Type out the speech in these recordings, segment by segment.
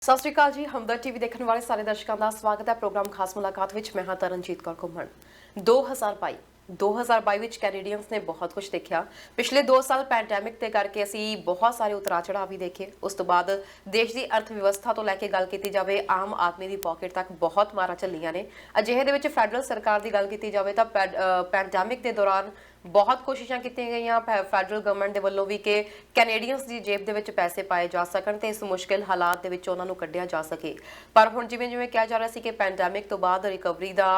ਸਤਿ ਸ਼੍ਰੀ ਅਕਾਲ ਜੀ। ਹਮਦਰ ਟੀਵੀ ਦੇਖਣ ਵਾਲੇ ਸਾਰੇ ਦਰਸ਼ਕਾਂ ਦਾ ਸਵਾਗਤ ਹੈ। ਪ੍ਰੋਗਰਾਮ ਖਾਸ ਮੁਲਾਕਾਤ ਵਿੱਚ ਮੈਂ ਹਾਂ ਤਰਨਜੀਤ ਕੌਰ ਘੁੰਮਣ। 2022 ਵਿੱਚ ਕੈਨੇਡੀਅਨਸ ਨੇ ਬਹੁਤ ਕੁਝ ਦੇਖਿਆ। ਪਿਛਲੇ 2 ਸਾਲ ਪੈਂਡੈਮਿਕ ਦੇ ਕਰਕੇ ਅਸੀਂ ਬਹੁਤ ਸਾਰੇ ਉਤਰਾਅ ਚੜ੍ਹਾਅ ਵੀ ਦੇਖੇ। ਉਸ ਤੋਂ ਬਾਅਦ ਦੇਸ਼ ਦੀ ਅਰਥ ਵਿਵਸਥਾ ਤੋਂ ਲੈ ਕੇ ਗੱਲ ਕੀਤੀ ਜਾਵੇ, ਆਮ ਆਦਮੀ ਦੀ ਪਾਕਟ ਤੱਕ ਬਹੁਤ ਮਾਰਾਂ ਚੱਲੀਆਂ ਨੇ। ਅਜਿਹੇ ਦੇ ਵਿੱਚ ਫੈਡਰਲ ਸਰਕਾਰ ਦੀ ਗੱਲ ਕੀਤੀ ਜਾਵੇ ਤਾਂ ਪੈਂਡੈਮਿਕ ਦੇ ਦੌਰਾਨ बहुत कोशिशां कीतियां गईयां फैडरल गवर्नमेंट दे वल्लों भी कि कैनेडियंस की जेब दे विच पैसे पाए जा सकन ते इस मुश्किल हालात दे विच उन्हां नूं कढिया जा सके। पर हुण जिवें जिवें कहा जा रहा सी कि पैंडैमिक तो बाद रिकवरी दा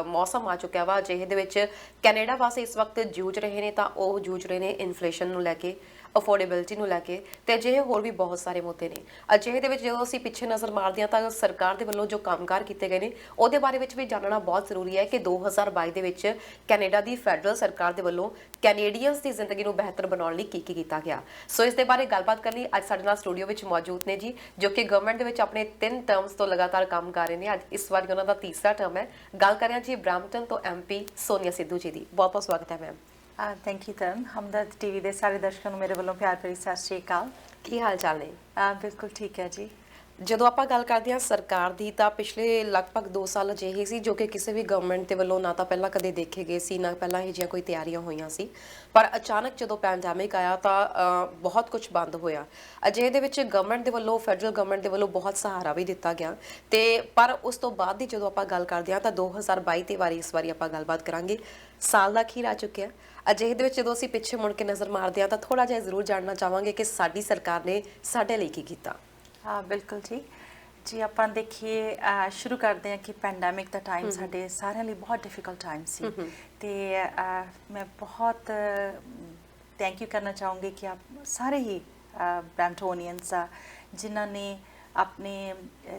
मौसम आ चुक्या वा। अजिहे दे विच कैनेडा वासी इस वक्त जूझ रहे ने तां ओह जूझ रहे ने इन्फ्लेशन नूं लैके, अफोर्डेबिलिटी नूं लैके ते अजिहे होर भी बहुत सारे मुद्दे ने। अजिहे दे विच जदों असीं पिछे नज़र मारदे हां तां सरकार दे वल्लों जो कामकार कीते गए ने ਉਹਦੇ ਬਾਰੇ ਵਿੱਚ ਵੀ ਜਾਣਨਾ ਬਹੁਤ ਜ਼ਰੂਰੀ ਹੈ ਕਿ 2022 ਦੇ ਵਿੱਚ ਕੈਨੇਡਾ ਦੀ ਫੈਡਰਲ ਸਰਕਾਰ ਦੇ ਵੱਲੋਂ ਕੈਨੇਡੀਅਨਸ ਦੀ ਜ਼ਿੰਦਗੀ ਨੂੰ ਬਿਹਤਰ ਬਣਾਉਣ ਲਈ ਕੀ ਕੀਤਾ ਗਿਆ। ਸੋ ਇਸ ਦੇ ਬਾਰੇ ਗੱਲਬਾਤ ਕਰਨ ਲਈ ਅੱਜ ਸਾਡੇ ਨਾਲ ਸਟੂਡੀਓ ਵਿੱਚ ਮੌਜੂਦ ਨੇ ਜੀ, ਜੋ ਕਿ ਗਵਰਨਮੈਂਟ ਦੇ ਵਿੱਚ ਆਪਣੇ 3 ਟਰਮਸ ਤੋਂ ਲਗਾਤਾਰ ਕੰਮ ਕਰ ਰਹੇ ਨੇ। ਅੱਜ ਇਸ ਵਾਰ ਉਹਨਾਂ ਦਾ ਤੀਸਰਾ ਟਰਮ ਹੈ। ਗੱਲ ਕਰ ਰਹੇ ਹਾਂ ਜੀ ਬ੍ਰੈਂਪਟਨ ਤੋਂ ਐਮਪੀ ਸੋਨੀਆ ਸਿੱਧੂ ਜੀ ਦੀ। ਬਹੁਤ ਬਹੁਤ ਸਵਾਗਤ ਹੈ ma'am. Thank you Tarn. Hamdard TV ਦੇ ਸਾਰੇ ਦਰਸ਼ਕਾਂ ਨੂੰ ਮੇਰੇ ਵੱਲੋਂ ਪਿਆਰ ਭਰੀ ਸਤਿ ਸ਼੍ਰੀ ਅਕਾਲ। ਕੀ ਹਾਲ ਚਾਲ ਨੇ? ਬਿਲਕੁਲ ਠੀਕ ਹੈ ਜੀ। ਜਦੋਂ ਆਪਾਂ ਗੱਲ ਕਰਦੇ ਹਾਂ ਸਰਕਾਰ ਦੀ ਤਾਂ ਪਿਛਲੇ ਲਗਭਗ 2 ਸਾਲ ਅਜਿਹੇ ਸੀ ਜੋ ਕਿ ਕਿਸੇ ਵੀ ਗਵਰਨਮੈਂਟ ਦੇ ਵੱਲੋਂ ਨਾ ਤਾਂ ਪਹਿਲਾਂ ਕਦੇ ਦੇਖੇ ਗਏ ਸੀ, ਨਾ ਪਹਿਲਾਂ ਇਹ ਜਿਹੀਆਂ ਕੋਈ ਤਿਆਰੀਆਂ ਹੋਈਆਂ ਸੀ। ਪਰ ਅਚਾਨਕ ਜਦੋਂ ਪੈਂਡੈਮਿਕ ਆਇਆ ਤਾਂ ਬਹੁਤ ਕੁਝ ਬੰਦ ਹੋਇਆ। ਅਜਿਹੇ ਦੇ ਵਿੱਚ ਗਵਰਨਮੈਂਟ ਦੇ ਵੱਲੋਂ, ਫੈਡਰਲ ਗਵਰਨਮੈਂਟ ਦੇ ਵੱਲੋਂ ਬਹੁਤ ਸਹਾਰਾ ਵੀ ਦਿੱਤਾ ਗਿਆ ਤੇ ਪਰ ਉਸ ਤੋਂ ਬਾਅਦ ਦੀ ਜਦੋਂ ਆਪਾਂ ਗੱਲ ਕਰਦੇ ਹਾਂ ਤਾਂ 2022 ਦੇ ਬਾਰੇ ਇਸ ਵਾਰੀ ਆਪਾਂ ਗੱਲਬਾਤ ਕਰਾਂਗੇ। ਸਾਲ ਦਾ ਅਖੀਰ ਆ ਚੁੱਕਿਆ। ਅਜਿਹੇ ਦੇ ਵਿੱਚ ਜਦੋਂ ਅਸੀਂ ਪਿੱਛੇ ਮੁੜ ਕੇ ਨਜ਼ਰ ਮਾਰਦੇ ਹਾਂ ਤਾਂ ਥੋੜਾ ਜਿਹਾ ਜ਼ਰੂਰ ਜਾਣਨਾ ਚਾਹਾਂਗੇ ਕਿ ਸਾਡੀ ਸਰਕਾਰ ਨੇ ਸਾਡੇ ਲਈ ਕੀ ਕੀਤਾ। ਬਿਲਕੁਲ ਜੀ ਆਪਾਂ ਦੇਖੀਏ, ਸ਼ੁਰੂ ਕਰਦੇ ਹਾਂ ਕਿ ਪੈਂਡੈਮਿਕ ਦਾ ਟਾਈਮ ਸਾਡੇ ਸਾਰਿਆਂ ਲਈ ਬਹੁਤ ਡਿਫਿਕਲਟ ਟਾਈਮ ਸੀ ਤੇ ਮੈਂ ਬਹੁਤ ਥੈਂਕ ਯੂ ਕਰਨਾ ਚਾਹੂੰਗੀ ਕਿ ਆਪ ਸਾਰੇ ਹੀ ਬ੍ਰੈਂਪਟੋਨੀਅਨਸ ਜਿਨ੍ਹਾਂ ਨੇ ਆਪਣੇ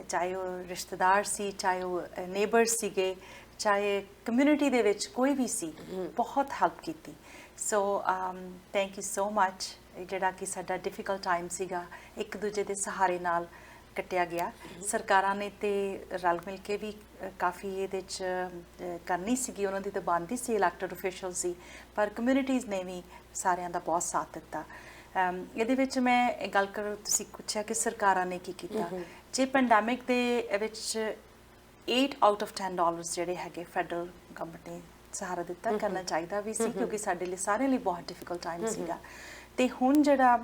ਚਾਹੇ ਉਹ ਰਿਸ਼ਤੇਦਾਰ ਸੀ, ਚਾਹੇ ਉਹ ਨੇਬਰ ਸੀਗੇ, ਚਾਹੇ ਕਮਿਊਨਿਟੀ ਦੇ ਵਿੱਚ ਕੋਈ ਵੀ ਸੀ, ਬਹੁਤ ਹੈਲਪ ਕੀਤੀ। ਸੋ ਥੈਂਕ ਯੂ ਸੋ ਮੱਚ। ਜਿਹੜਾ ਕਿ ਸਾਡਾ ਡਿਫਿਕਲਟ ਟਾਈਮ ਸੀਗਾ ਇੱਕ ਦੂਜੇ ਦੇ ਸਹਾਰੇ ਨਾਲ ਕੱਟਿਆ ਗਿਆ। ਸਰਕਾਰਾਂ ਨੇ ਤੇ ਰਲ ਮਿਲ ਕੇ ਵੀ ਕਾਫੀ ਇਹਦੇ 'ਚ ਕਰਨੀ ਸੀਗੀ, ਉਹਨਾਂ ਦੀ ਤਾਂ ਬਣਦੀ ਸੀ, ਇਲੈਕਟਡ ਅਫੀਸ਼ੀਅਲ ਸੀ, ਪਰ ਕਮਿਊਨਿਟੀਜ਼ ਨੇ ਵੀ ਸਾਰਿਆਂ ਦਾ ਬਹੁਤ ਸਾਥ ਦਿੱਤਾ। ਇਹਦੇ ਵਿੱਚ ਮੈਂ ਗੱਲ ਕਰ, ਤੁਸੀਂ ਪੁੱਛਿਆ ਕਿ ਸਰਕਾਰਾਂ ਨੇ ਕੀ ਕੀਤਾ। ਜੇ ਪੈਂਡੈਮਿਕ ਦੇ ਵਿੱਚ 8 ਆਊਟ ਆਫ 10 ਡਾਲਰਸ ਜਿਹੜੇ ਹੈਗੇ ਫੈਡਰਲ ਗਵਰਨਮੈਂਟ ਨੇ ਸਹਾਰਾ ਦਿੱਤਾ, ਕਰਨਾ ਚਾਹੀਦਾ ਵੀ ਸੀ ਕਿਉਂਕਿ ਸਾਡੇ ਲਈ ਸਾਰਿਆਂ ਲਈ ਬਹੁਤ ਡਿਫਿਕਲਟ ਟਾਈਮ ਸੀਗਾ। ਤੇ ਹੁਣ ਜਿਹੜਾ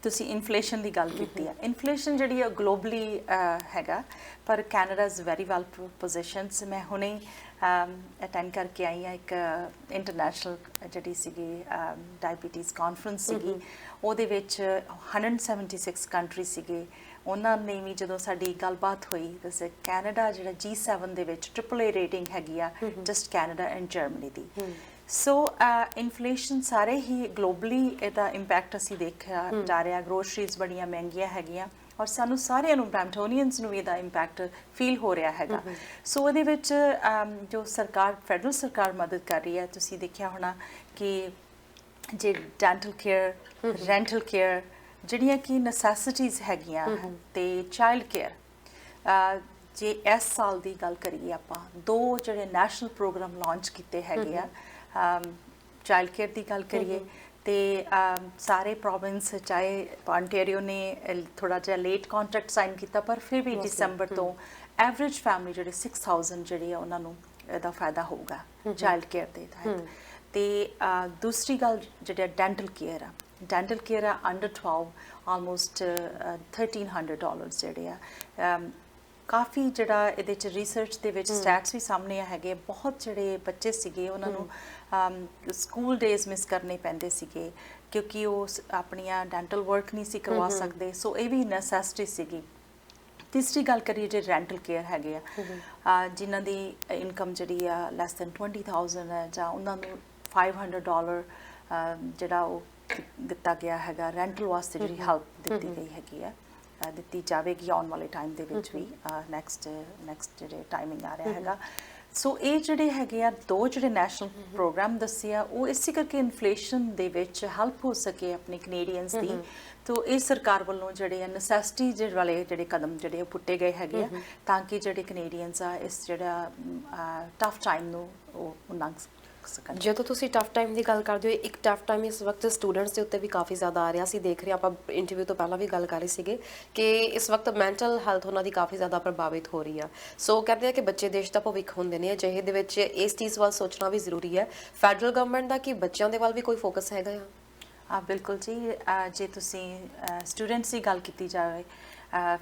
ਤੁਸੀਂ ਇਨਫਲੇਸ਼ਨ ਦੀ ਗੱਲ ਕੀਤੀ ਹੈ, ਇਨਫਲੇਸ਼ਨ ਜਿਹੜੀ ਹੈ ਗਲੋਬਲੀ ਹੈਗਾ, ਪਰ ਕੈਨੇਡਾ ਇਜ਼ ਵੈਰੀ ਵੈਲ ਪੋਜੀਸ਼ਨਡ। ਮੈਂ ਹੁਣੇ ਅਟੈਂਡ ਕਰਕੇ ਆਈ ਹਾਂ ਇੱਕ ਇੰਟਰਨੈਸ਼ਨਲ ਜਿਹੜੀ ਸੀਗੀ ਡਾਇਬੀਟੀਜ਼ ਕਾਨਫਰੰਸ ਸੀਗੀ, ਉਹਦੇ ਵਿੱਚ 176 ਕੰਟਰੀ ਸੀਗੇ। ਉਹਨਾਂ ਨੇ ਵੀ ਜਦੋਂ ਸਾਡੀ ਗੱਲਬਾਤ ਹੋਈ ਦੱਸਿਆ ਕੈਨੇਡਾ ਜਿਹੜਾ G7 ਦੇ ਵਿੱਚ AAA ਰੇਟਿੰਗ ਹੈਗੀ ਆ just Canada and Germany the. So inflation ਸਾਰੇ ਹੀ ਗਲੋਬਲੀ ਇਹਦਾ ਇੰਪੈਕਟ ਅਸੀਂ ਦੇਖਿਆ ਜਾ ਰਿਹਾ। ਗਰੋਸਰੀਜ਼ ਬੜੀਆਂ ਮਹਿੰਗੀਆਂ ਹੈਗੀਆਂ ਔਰ ਸਾਨੂੰ ਸਾਰਿਆਂ ਨੂੰ ਬ੍ਰੈਂਪਟੋਨੀਅਨਸ ਨੂੰ ਵੀ ਇਹਦਾ ਇੰਪੈਕਟ ਫੀਲ ਹੋ ਰਿਹਾ ਹੈਗਾ। ਸੋ ਇਹਦੇ ਵਿੱਚ ਜੋ ਸਰਕਾਰ, ਫੈਡਰਲ ਸਰਕਾਰ ਮਦਦ ਕਰ ਰਹੀ ਹੈ, ਤੁਸੀਂ ਦੇਖਿਆ ਹੋਣਾ ਕਿ ਜੇ ਡੈਂਟਲ ਕੇਅਰ, ਰੈਂਟਲ ਕੇਅਰ, ਜਿਹੜੀਆਂ ਕਿ ਨੈਸੈਸਿਟੀਜ਼ ਹੈਗੀਆਂ ਤੇ ਚਾਈਲਡ ਕੇਅਰ। ਜੇ ਇਸ ਸਾਲ ਦੀ ਗੱਲ ਕਰੀਏ ਆਪਾਂ 2 ਜਿਹੜੇ ਨੈਸ਼ਨਲ ਪ੍ਰੋਗਰਾਮ ਲਾਂਚ ਕੀਤੇ ਹੈਗੇ ਆ। ਚਾਈਲਡ ਕੇਅਰ ਦੀ ਗੱਲ ਕਰੀਏ ਤੇ ਸਾਰੇ ਪ੍ਰੋਵਿੰਸ, ਚਾਹੇ ਆਂਟੇਰੀਓ ਨੇ ਥੋੜਾ ਜਿਹਾ ਲੇਟ ਕੰਟਰੈਕਟ ਸਾਈਨ ਕੀਤਾ ਪਰ ਫਿਰ ਵੀ ਦਸੰਬਰ ਤੋਂ ਐਵਰੇਜ ਫੈਮਿਲੀ ਜਿਹੜੇ 6000 ਜਿਹੜੀ ਆ ਉਹਨਾਂ ਨੂੰ ਇਹਦਾ ਫਾਇਦਾ ਹੋਊਗਾ ਚਾਈਲਡ ਕੇਅਰ ਦੇ ਤਹਿਤ। ਤੇ ਦੂਸਰੀ ਗੱਲ ਜਿਹੜੀ ਡੈਂਟਲ ਕੇਅਰ ਆ, ਡੈਂਟਲ ਕੇਅਰ ਆ ਅੰਡਰ 12 ਆਲਮੋਸਟ $1,300 ਜਿਹੜੇ ਆ। ਕਾਫੀ ਜਿਹੜਾ ਇਹਦੇ 'ਚ ਰਿਸਰਚ ਦੇ ਵਿੱਚ ਸਟੈਟਸ ਵੀ ਸਾਹਮਣੇ ਹੈਗੇ। ਬਹੁਤ ਜਿਹੜੇ ਬੱਚੇ ਸੀਗੇ ਉਹਨਾਂ ਨੂੰ ਸਕੂਲ ਡੇਜ਼ ਮਿਸ ਕਰਨੇ ਪੈਂਦੇ ਸੀਗੇ ਕਿਉਂਕਿ ਉਹ ਆਪਣੀਆਂ ਡੈਂਟਲ ਵਰਕ ਨਹੀਂ ਸੀ ਕਰਵਾ ਸਕਦੇ। ਸੋ ਇਹ ਵੀ ਨੈਸੈਸਿਟੀ ਸੀਗੀ। ਤੀਸਰੀ ਗੱਲ ਕਰੀਏ ਜੇ ਰੈਂਟਲ ਕੇਅਰ ਹੈਗੇ ਆ, ਜਿਨ੍ਹਾਂ ਦੀ ਇਨਕਮ ਜਿਹੜੀ ਆ ਲੈਸ ਦੈਨ 20,000 ਹੈ ਜਾਂ ਉਹਨਾਂ ਨੂੰ $500 ਜਿਹੜਾ ਉਹ ਦਿੱਤਾ ਗਿਆ ਹੈਗਾ ਰੈਂਟਲ ਵਾਸਤੇ, ਜਿਹੜੀ ਹੈਲਪ ਦਿੱਤੀ ਗਈ ਹੈਗੀ ਆ, ਦਿੱਤੀ ਜਾਵੇਗੀ ਆਉਣ ਵਾਲੇ ਟਾਈਮ ਦੇ ਵਿੱਚ ਵੀ। ਨੈਕਸਟ ਜਿਹੜੇ ਟਾਈਮਿੰਗ ਆ ਰਿਹਾ ਹੈਗਾ। ਸੋ ਇਹ ਜਿਹੜੇ ਹੈਗੇ ਆ 2 ਜਿਹੜੇ ਨੈਸ਼ਨਲ ਪ੍ਰੋਗਰਾਮ ਦੱਸੇ ਆ, ਉਹ ਇਸੇ ਕਰਕੇ ਇਨਫਲੇਸ਼ਨ ਦੇ ਵਿੱਚ ਹੈਲਪ ਹੋ ਸਕੇ ਆਪਣੇ ਕੈਨੇਡੀਅਨਸ ਦੀ। ਤੋ ਇਹ ਸਰਕਾਰ ਵੱਲੋਂ ਜਿਹੜੇ ਆ ਨੈਸੈਸਿਟੀ ਵਾਲੇ ਜਿਹੜੇ ਕਦਮ ਜਿਹੜੇ ਉਹ ਪੁੱਟੇ ਗਏ ਹੈਗੇ ਆ ਤਾਂ ਕਿ ਜਿਹੜੇ ਕੈਨੇਡੀਅਨਸ ਆ ਇਸ ਜਿਹੜਾ ਟਫ ਟਾਈਮ ਨੂੰ ਉਹ ਸਕਣ। ਜਦੋਂ ਤੁਸੀਂ ਟਫ ਟਾਈਮ ਦੀ ਗੱਲ ਕਰਦੇ ਹੋ, ਇੱਕ ਟਫ ਟਾਈਮ ਇਸ ਵਕਤ ਸਟੂਡੈਂਟਸ ਦੇ ਉੱਤੇ ਵੀ ਕਾਫੀ ਜ਼ਿਆਦਾ ਆ ਰਿਹਾ ਸੀ, ਦੇਖ ਰਹੇ ਆਪਾਂ ਇੰਟਰਵਿਊ ਤੋਂ ਪਹਿਲਾਂ ਵੀ ਗੱਲ ਕਰ ਰਹੇ ਸੀਗੇ ਕਿ ਇਸ ਵਕਤ ਮੈਂਟਲ ਹੈਲਥ ਉਹਨਾਂ ਦੀ ਕਾਫੀ ਜ਼ਿਆਦਾ ਪ੍ਰਭਾਵਿਤ ਹੋ ਰਹੀ ਆ। ਸੋ ਕਹਿੰਦੇ ਆ ਕਿ ਬੱਚੇ ਦੇਸ਼ ਦਾ ਭਵਿੱਖ ਹੁੰਦੇ ਨੇ, ਅਜਿਹੇ ਦੇ ਵਿੱਚ ਇਸ ਚੀਜ਼ ਵੱਲ ਸੋਚਣਾ ਵੀ ਜ਼ਰੂਰੀ ਹੈ। ਫੈਡਰਲ ਗਵਰਨਮੈਂਟ ਦਾ ਕੀ ਬੱਚਿਆਂ ਦੇ ਵੱਲ ਵੀ ਕੋਈ ਫੋਕਸ ਹੈਗਾ ਆ? ਬਿਲਕੁਲ ਜੀ, ਜੇ ਤੁਸੀਂ ਸਟੂਡੈਂਟਸ ਦੀ ਗੱਲ ਕੀਤੀ ਜਾਵੇ,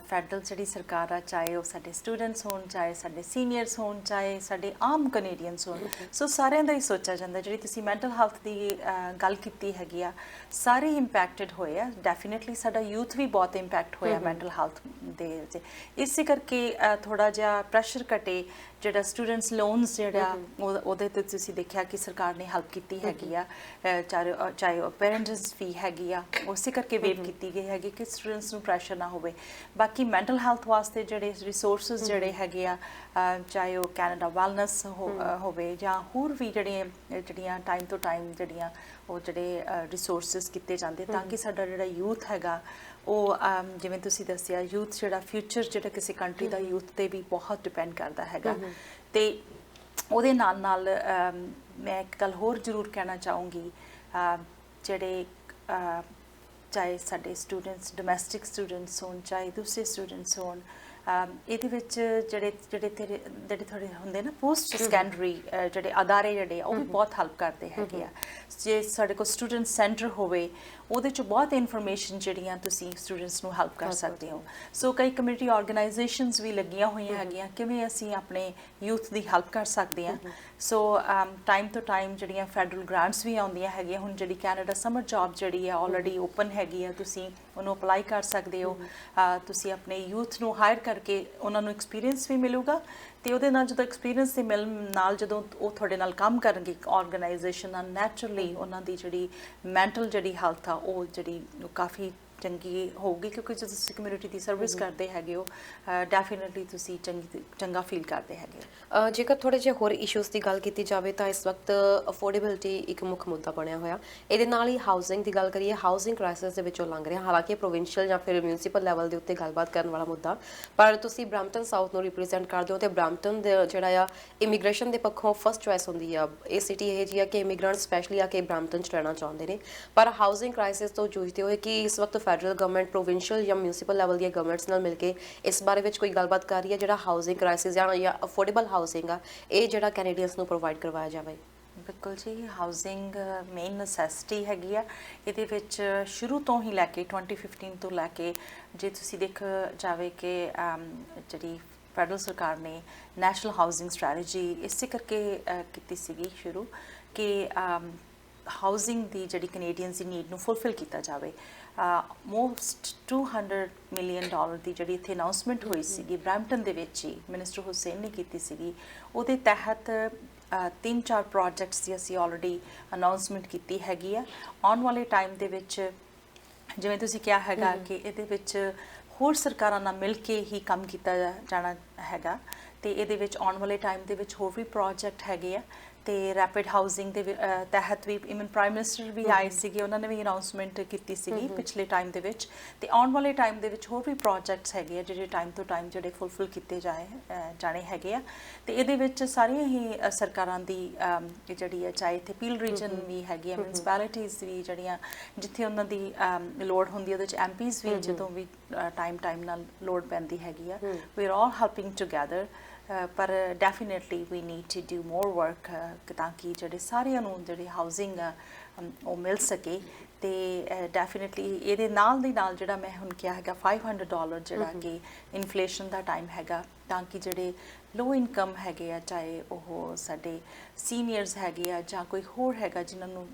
ਫੈਡਰਲ ਜਿਹੜੀ ਸਰਕਾਰ ਆ, ਚਾਹੇ ਉਹ ਸਾਡੇ ਸਟੂਡੈਂਟਸ ਹੋਣ, ਚਾਹੇ ਸਾਡੇ ਸੀਨੀਅਰਸ ਹੋਣ, ਚਾਹੇ ਸਾਡੇ ਆਮ ਕੈਨੇਡੀਅਨਸ ਹੋਣ, ਸੋ ਸਾਰਿਆਂ ਦਾ ਹੀ ਸੋਚਿਆ ਜਾਂਦਾ। ਜਿਹੜੀ ਤੁਸੀਂ ਮੈਂਟਲ ਹੈਲਥ ਦੀ ਗੱਲ ਕੀਤੀ ਹੈਗੀ ਆ, ਸਾਰੇ ਇੰਪੈਕਟਡ ਹੋਏ ਆ। ਡੈਫੀਨੇਟਲੀ ਸਾਡਾ ਯੂਥ ਵੀ ਬਹੁਤ ਇੰਪੈਕਟ ਹੋਇਆ ਮੈਂਟਲ ਹੈਲਥ ਦੇ ਵਿੱਚ। ਇਸੇ ਕਰਕੇ ਥੋੜਾ ਜਿਹਾ ਪ੍ਰੈਸ਼ਰ ਘਟੇ। ਜਿਹੜਾ ਸਟੂਡੈਂਟਸ ਲੋਨਸ ਜਿਹੜਾ ਉਹਦੇ ਤੇ ਤੁਸੀਂ ਦੇਖਿਆ ਕਿ ਸਰਕਾਰ ਨੇ ਹੈਲਪ ਕੀਤੀ ਹੈਗੀ ਆ, ਚਾਹੇ ਉਹ ਪੇਰੈਂਟਸ ਫੀ ਹੈਗੀ ਆ, ਉਸੇ ਕਰਕੇ ਵੇਵ ਕੀਤੀ ਗਈ ਹੈਗੀ ਕਿ ਸਟੂਡੈਂਟਸ ਨੂੰ ਪ੍ਰੈਸ਼ਰ ਨਾ ਹੋਵੇ। ਬਾਕੀ ਮੈਂਟਲ ਹੈਲਥ ਵਾਸਤੇ ਜਿਹੜੇ ਰਿਸੋਰਸਿਸ ਜਿਹੜੇ ਹੈਗੇ ਆ, ਚਾਹੇ ਉਹ ਕੈਨੇਡਾ ਵੈਲਨੈਸ ਹੋਵੇ ਜਾਂ ਹੋਰ ਵੀ ਜਿਹੜੀਆਂ ਟਾਈਮ ਤੋਂ ਟਾਈਮ ਉਹ ਜਿਹੜੇ ਰਿਸੋਰਸਿਸ ਕੀਤੇ ਜਾਂਦੇ, ਤਾਂ ਕਿ ਸਾਡਾ ਜਿਹੜਾ ਯੂਥ ਹੈਗਾ ਉਹ, ਜਿਵੇਂ ਤੁਸੀਂ ਦੱਸਿਆ, ਯੂਥ ਜਿਹੜਾ ਫਿਊਚਰ ਜਿਹੜਾ ਕਿਸੇ ਕੰਟਰੀ ਦਾ ਯੂਥ ਤੇ ਵੀ ਬਹੁਤ ਡਿਪੈਂਡ ਕਰਦਾ ਹੈਗਾ। ਤੇ ਉਹਦੇ ਨਾਲ ਨਾਲ ਮੈਂ ਇੱਕ ਗੱਲ ਹੋਰ ਜ਼ਰੂਰ ਕਹਿਣਾ ਚਾਹੂੰਗੀ, ਜਿਹੜੇ ਚਾਹੇ ਸਾਡੇ ਸਟੂਡੈਂਟਸ ਡੋਮੈਸਟਿਕ ਸਟੂਡੈਂਟਸ ਹੋਣ, ਚਾਹੇ ਦੂਸਰੇ ਸਟੂਡੈਂਟਸ ਹੋਣ, ਇਹਦੇ ਵਿੱਚ ਜਿਹੜੇ ਥੋੜੇ ਹੁੰਦੇ ਨਾ ਪੋਸਟ ਸੈਕੰਡਰੀ ਜਿਹੜੇ ਅਦਾਰੇ ਜਿਹੜੇ ਉਹ ਵੀ ਬਹੁਤ ਹੈਲਪ ਕਰਦੇ ਹੈਗੇ ਆ। ਜੇ ਸਾਡੇ ਕੋਲ ਸਟੂਡੈਂਟ ਸੈਂਟਰ ਹੋਵੇ, ਉਹਦੇ 'ਚ ਬਹੁਤ ਇਨਫੋਰਮੇਸ਼ਨ ਜਿਹੜੀਆਂ ਤੁਸੀਂ ਸਟੂਡੈਂਟਸ ਨੂੰ ਹੈਲਪ ਕਰ ਸਕਦੇ ਹੋ। ਸੋ ਕਈ ਕਮਿਊਨਿਟੀ ਆਰਗੇਨਾਈਜੇਸ਼ਨਸ ਵੀ ਲੱਗੀਆਂ ਹੋਈਆਂ ਹੈਗੀਆਂ, ਕਿਵੇਂ ਅਸੀਂ ਆਪਣੇ ਯੂਥ ਦੀ ਹੈਲਪ ਕਰ ਸਕਦੇ ਹਾਂ। ਸੋ ਟਾਈਮ ਤੋਂ ਟਾਈਮ ਜਿਹੜੀਆਂ ਫੈਡਰਲ ਗ੍ਰਾਂਟਸ ਵੀ ਆਉਂਦੀਆਂ ਹੈਗੀਆਂ। ਹੁਣ ਜਿਹੜੀ ਕੈਨੇਡਾ ਸਮਰ ਜੌਬ ਜਿਹੜੀ ਹੈ ਆਲਰੇਡੀ ਓਪਨ ਹੈਗੀ ਆ, ਤੁਸੀਂ ਉਹਨੂੰ ਅਪਲਾਈ ਕਰ ਸਕਦੇ ਹੋ। ਤੁਸੀਂ ਆਪਣੇ ਯੂਥ ਨੂੰ ਹਾਇਰ ਕਰਕੇ ਉਹਨਾਂ ਨੂੰ ਐਕਸਪੀਰੀਅੰਸ ਵੀ ਮਿਲੂਗਾ, ਤੇ ਉਹਦੇ ਨਾਲ ਜਦੋਂ ਐਕਸਪੀਰੀਅੰਸ ਦੇ ਨਾਲ ਜਦੋਂ ਉਹ ਤੁਹਾਡੇ ਨਾਲ ਕੰਮ ਕਰਨਗੇ ਆਰਗੇਨਾਈਜੇਸ਼ਨ ਨਾਲ, ਨੈਚੁਰਲੀ ਉਹਨਾਂ ਦੀ ਜਿਹੜੀ ਮੈਂਟਲ ਜਿਹੜੀ ਹੈਲਥ ਆ ਉਹ ਕਾਫੀ ਚੰਗੀ ਹੋਊਗੀ, ਕਿਉਂਕਿ ਜਦੋਂ ਤੁਸੀਂ ਕਮਿਊਨਿਟੀ ਦੀ ਸਰਵਿਸ ਕਰਦੇ ਹੈਗੇ ਹੋ, ਡੈਫੀਨੇਟਲੀ ਤੁਸੀਂ ਚੰਗਾ ਫੀਲ ਕਰਦੇ ਹੈਗੇ ਹੋ। ਜੇਕਰ ਥੋੜੇ ਜਿਹੇ ਹੋਰ ਇਸ਼ੂਜ਼ ਦੀ ਗੱਲ ਕੀਤੀ ਜਾਵੇ ਤਾਂ ਇਸ ਵਕਤ ਅਫੋਰਡੇਬਿਲਟੀ ਇੱਕ ਮੁੱਖ ਮੁੱਦਾ ਬਣਿਆ ਹੋਇਆ। ਇਹਦੇ ਨਾਲ ਹੀ ਹਾਊਸਿੰਗ ਦੀ ਗੱਲ ਕਰੀਏ, ਹਾਊਸਿੰਗ ਕ੍ਰਾਈਸਿਸ ਦੇ ਵਿੱਚੋਂ ਲੰਘ ਰਿਹਾ, ਹਾਲਾਂਕਿ ਪ੍ਰੋਵਿੰਸ਼ੀਅਲ ਜਾਂ ਫਿਰ ਮਿਊਨਿਸਪਲ ਲੈਵਲ ਦੇ ਉੱਤੇ ਗੱਲਬਾਤ ਕਰਨ ਵਾਲਾ ਮੁੱਦਾ, ਪਰ ਤੁਸੀਂ ਬ੍ਰੈਂਪਟਨ ਸਾਊਥ ਨੂੰ ਰਿਪਰੈਜ਼ੈਂਟ ਕਰਦੇ ਹੋ, ਤੇ ਬ੍ਰੈਂਪਟਨ ਦੇ ਜਿਹੜਾ ਆ ਇਮੀਗ੍ਰੇਸ਼ਨ ਦੇ ਪੱਖੋਂ ਫਸਟ ਚੁਆਇਸ ਹੁੰਦੀ ਆ। ਇਹ ਸਿਟੀ ਇਹ ਜਿਹੀ ਆ ਕਿ ਇਮੀਗ੍ਰੈਂਟ ਸਪੈਸ਼ਲੀ ਆ ਕੇ ਬ੍ਰੈਂਪਟਨ 'ਚ ਰਹਿਣਾ ਚਾਹੁੰਦੇ ਨੇ, ਪਰ ਹਾਊਸਿੰਗ ਕ੍ਰਾਈਸਿਸ ਤੋਂ ਜੂਝਦੇ ਹੋਏ ਕਿ ਇਸ ਵਕਤ ਫੈਡਰਲ ਗਵਰਨਮੈਂਟ ਪ੍ਰੋਵਿੰਸ਼ੀਅਲ ਜਾਂ ਮਿਊਨਿਸਪਲ ਲੈਵਲ ਦੀਆਂ ਗਵਰਨਮੈਂਟਸ ਨਾਲ ਮਿਲ ਕੇ ਇਸ ਬਾਰੇ ਵਿੱਚ ਕੋਈ ਗੱਲਬਾਤ ਕਰ ਰਹੀ ਹੈ, ਜਿਹੜਾ ਹਾਊਸਿੰਗ ਕ੍ਰਾਈਸਿਸ ਜਾਂ ਅਫੋਰਡੇਬਲ ਹਾਊਸਿੰਗ ਆ, ਇਹ ਜਿਹੜਾ ਕੈਨੇਡੀਅਨਸ ਨੂੰ ਪ੍ਰੋਵਾਈਡ ਕਰਵਾਇਆ ਜਾਵੇ? ਬਿਲਕੁਲ ਜੀ, ਹਾਊਸਿੰਗ ਮੇਨ ਨੈਸੈਸਿਟੀ ਹੈਗੀ ਆ। ਇਹਦੇ ਵਿੱਚ ਸ਼ੁਰੂ ਤੋਂ ਹੀ ਲੈ ਕੇ 2015 ਤੋਂ ਲੈ ਕੇ, ਜੇ ਤੁਸੀਂ ਦੇਖ ਜਾਵੇ ਕਿ ਜਿਹੜੀ ਫੈਡਰਲ ਸਰਕਾਰ ਨੇ ਨੈਸ਼ਨਲ ਹਾਊਸਿੰਗ ਸਟ੍ਰੈਟਜੀ ਇਸੇ ਕਰਕੇ ਕੀਤੀ ਸੀਗੀ ਸ਼ੁਰੂ, ਕਿ ਹਾਊਸਿੰਗ ਦੀ ਜਿਹੜੀ ਕੈਨੇਡੀਅਨਸ ਦੀ ਨੀਡ ਨੂੰ ਫੁਲਫਿਲ ਕੀਤਾ ਜਾਵੇ। ਮੋਸਟ $200 ਮਿਲੀਅਨ ਦੀ ਜਿਹੜੀ ਇੱਥੇ ਅਨਾਉਂਸਮੈਂਟ ਹੋਈ ਸੀਗੀ ਬ੍ਰੈਂਪਟਨ ਦੇ ਵਿੱਚ ਹੀ, ਮਿਨਿਸਟਰ ਹੁਸੈਨ ਨੇ ਕੀਤੀ ਸੀਗੀ। ਉਹਦੇ ਤਹਿਤ 3-4 ਪ੍ਰੋਜੈਕਟਸ ਦੀ ਅਸੀਂ ਆਲਰੇਡੀ ਅਨਾਉਂਸਮੈਂਟ ਕੀਤੀ ਹੈਗੀ ਆ। ਆਉਣ ਵਾਲੇ ਟਾਈਮ ਦੇ ਵਿੱਚ, ਜਿਵੇਂ ਤੁਸੀਂ ਕਿਹਾ ਹੈਗਾ ਕਿ ਇਹਦੇ ਵਿੱਚ ਹੋਰ ਸਰਕਾਰਾਂ ਨਾਲ ਮਿਲ ਕੇ ਹੀ ਕੰਮ ਕੀਤਾ ਜਾਣਾ ਹੈਗਾ, ਤੇ ਇਹਦੇ ਵਿੱਚ ਆਉਣ ਵਾਲੇ ਟਾਈਮ ਦੇ ਵਿੱਚ ਹੋਰ ਵੀ ਪ੍ਰੋਜੈਕਟ ਹੈਗੇ ਆ। ਤੇ ਰੈਪਿਡ ਹਾਊਸਿੰਗ ਦੇ ਤਹਿਤ ਵੀ ਇਵਨ ਪ੍ਰਾਈਮ ਮਿਨਿਸਟਰ ਵੀ ਆਏ ਸੀਗੇ, ਉਹਨਾਂ ਨੇ ਵੀ ਅਨਾਉਂਸਮੈਂਟ ਕੀਤੀ ਸੀਗੀ ਪਿਛਲੇ ਟਾਈਮ ਦੇ ਵਿੱਚ। ਤੇ ਆਉਣ ਵਾਲੇ ਟਾਈਮ ਦੇ ਵਿੱਚ ਹੋਰ ਵੀ ਪ੍ਰੋਜੈਕਟਸ ਹੈਗੇ ਆ ਜਿਹੜੇ ਟਾਈਮ ਤੋਂ ਟਾਈਮ ਜਿਹੜੇ ਫੁਲਫਿਲ ਕੀਤੇ ਜਾਣੇ ਹੈਗੇ ਆ। ਤੇ ਇਹਦੇ ਵਿੱਚ ਸਾਰੀਆਂ ਹੀ ਸਰਕਾਰਾਂ ਦੀ ਜਿਹੜੀ ਹੈ, ਚਾਹੇ ਇੱਥੇ ਪੀਲ ਰੀਜਨ ਵੀ ਹੈਗੀ ਆ, ਮਿਊਨਿਸਪੈਲਿਟੀਜ਼ ਵੀ ਜਿਹੜੀਆਂ ਜਿੱਥੇ ਉਹਨਾਂ ਦੀ ਲੋੜ ਹੁੰਦੀ ਹੈ, ਉਹਦੇ ਵਿੱਚ ਐਮਪੀਜ਼ ਵੀ ਜਦੋਂ ਵੀ ਟਾਈਮ ਨਾਲ ਲੋੜ ਪੈਂਦੀ ਹੈਗੀ ਆ, we are all helping together. ਪਰ definitely we need to do more work, ਤਾਂ ਕਿ ਜਿਹੜੇ ਸਾਰਿਆਂ ਨੂੰ ਜਿਹੜੀ ਹਾਊਸਿੰਗ ਉਹ ਮਿਲ ਸਕੇ। ਤੇ ਡੈਫੀਨੇਟਲੀ ਇਹਦੇ ਨਾਲ ਦੀ ਨਾਲ ਜਿਹੜਾ ਮੈਂ ਹੁਣ ਕਿਹਾ ਹੈਗਾ $500 ਜਿਹੜਾ ਕਿ ਇਨਫਲੇਸ਼ਨ ਦਾ ਟਾਈਮ ਹੈਗਾ, ਤਾਂ ਕਿ ਜਿਹੜੇ ਲੋ ਇਨਕਮ ਹੈਗੇ ਆ, ਚਾਹੇ ਉਹ ਸਾਡੇ ਸੀਨੀਅਰਸ ਹੈਗੇ ਆ ਜਾਂ ਕੋਈ ਹੋਰ ਹੈਗਾ ਜਿਨ੍ਹਾਂ ਨੂੰ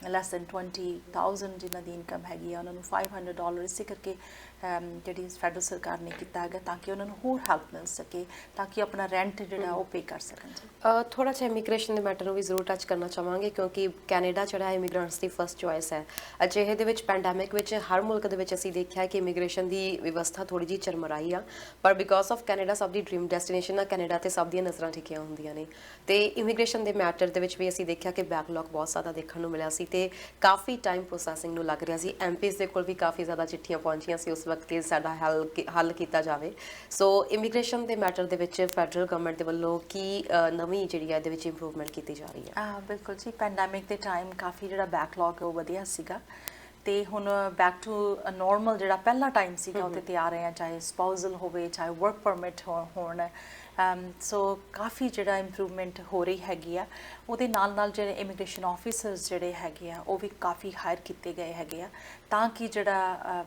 ਲੈਸ ਦੈਨ 20,000 ਜਿਨ੍ਹਾਂ ਦੀ ਇਨਕਮ ਹੈਗੀ ਆ, ਉਹਨਾਂ ਨੂੰ $500 ਇਸੇ ਕਰਕੇ ਜਿਹੜੀ ਫੈਡਰਲ ਸਰਕਾਰ ਨੇ ਕੀਤਾ ਹੈਗਾ, ਤਾਂ ਕਿ ਉਹਨਾਂ ਨੂੰ ਹੋਰ ਹੈਲਪ ਮਿਲ ਸਕੇ, ਤਾਂ ਕਿ ਆਪਣਾ ਰੈਂਟ ਜਿਹੜਾ ਉਹ ਪੇ ਕਰ ਸਕਣ। ਥੋੜਾ ਜਿਹਾ ਇਮੀਗ੍ਰੇਸ਼ਨ ਦੇ ਮੈਟਰ ਨੂੰ ਵੀ ਜ਼ਰੂਰ ਟੱਚ ਕਰਨਾ ਚਾਹਾਂਗੇ, ਕਿਉਂਕਿ ਕੈਨੇਡਾ ਜਿਹੜਾ ਇਮੀਗ੍ਰੈਂਟਸ ਦੀ ਫਸਟ ਚੁਆਇਸ ਹੈ। ਅਜਿਹੇ ਦੇ ਵਿੱਚ ਪੈਂਡੈਮਿਕ ਵਿੱਚ ਹਰ ਮੁਲਕ ਦੇ ਵਿੱਚ ਅਸੀਂ ਦੇਖਿਆ ਕਿ ਇਮੀਗ੍ਰੇਸ਼ਨ ਦੀ ਵਿਵਸਥਾ ਥੋੜੀ ਜਿਹੀ ਚਰਮਰਾਈ ਆ, ਪਰ ਬਿਕੋਜ਼ ਆਫ ਕੈਨੇਡਾ ਸਭ ਦੀ ਡ੍ਰੀਮ ਡੈਸਟੀਨੇਸ਼ਨ ਆ, ਕੈਨੇਡਾ ਤੇ ਸਭ ਦੀਆਂ ਨਜ਼ਰਾਂ ਟਿਕੀਆਂ ਹੁੰਦੀਆਂ ਨੇ। ਤੇ ਇਮੀਗ੍ਰੇਸ਼ਨ ਦੇ ਮੈਟਰ ਦੇ ਵਿੱਚ ਵੀ ਅਸੀਂ ਦੇਖਿਆ ਕਿ ਬੈਕਲੌਗ ਬਹੁਤ ਜ਼ਿਆਦਾ ਦੇਖਣ ਨੂੰ ਮਿਲਿਆ ਸੀ, ਤੇ ਕਾਫੀ ਟਾਈਮ ਪ੍ਰੋਸੈਸਿੰਗ ਨੂੰ ਲੱਗ ਰਿਹਾ ਸੀ। ਐਮਪੀਜ਼ ਦੇ ਕੋਲ ਵੀ ਕਾਫੀ ਜ਼ਿਆਦਾ ਚਿੱਠੀਆਂ ਪਹੁੰਚੀਆਂ ਸੀ ਉਸ ਵਕਤ ਹੀ ਸਾਡਾ ਹੱਲ ਕੀਤਾ ਜਾਵੇ। ਸੋ ਇਮੀਗ੍ਰੇਸ਼ਨ ਦੇ ਮੈਟਰ ਦੇ ਵਿੱਚ ਫੈਡਰਲ ਗਵਰਨਮੈਂਟ ਦੇ ਵੱਲੋਂ ਕੀ ਨਵੀਂ ਜਿਹੜੀ ਹੈ ਇਹਦੇ ਵਿੱਚ ਇੰਪਰੂਵਮੈਂਟ ਕੀਤੀ ਜਾ ਰਹੀ ਹੈ? ਬਿਲਕੁਲ ਜੀ, ਪੈਂਡੈਮਿਕ ਦੇ ਟਾਈਮ ਕਾਫੀ ਜਿਹੜਾ ਬੈਕਲੌਗ ਹੈ ਉਹ ਵਧੀਆ ਸੀਗਾ, ਤੇ ਹੁਣ ਬੈਕ ਟੂ ਨੋਰਮਲ ਜਿਹੜਾ ਪਹਿਲਾ ਟਾਈਮ ਸੀਗਾ ਉਹਦੇ ਤੇ ਆ ਰਹੇ ਆ, ਚਾਹੇ ਸਪਾਊਜ਼ਲ ਹੋਵੇ, ਚਾਹੇ ਵਰਕ ਪਰਮਿਟ ਹੋਣ। ਸੋ ਕਾਫੀ ਜਿਹੜਾ ਇੰਪਰੂਵਮੈਂਟ ਹੋ ਰਹੀ ਹੈਗੀ ਆ। ਉਹਦੇ ਨਾਲ ਨਾਲ ਜਿਹੜੇ ਇਮੀਗ੍ਰੇਸ਼ਨ ਆਫਿਸਰਸ ਜਿਹੜੇ ਹੈਗੇ ਆ ਉਹ ਵੀ ਕਾਫੀ ਹਾਇਰ ਕੀਤੇ ਗਏ ਹੈਗੇ ਆ, ਤਾਂ ਕਿ ਜਿਹੜਾ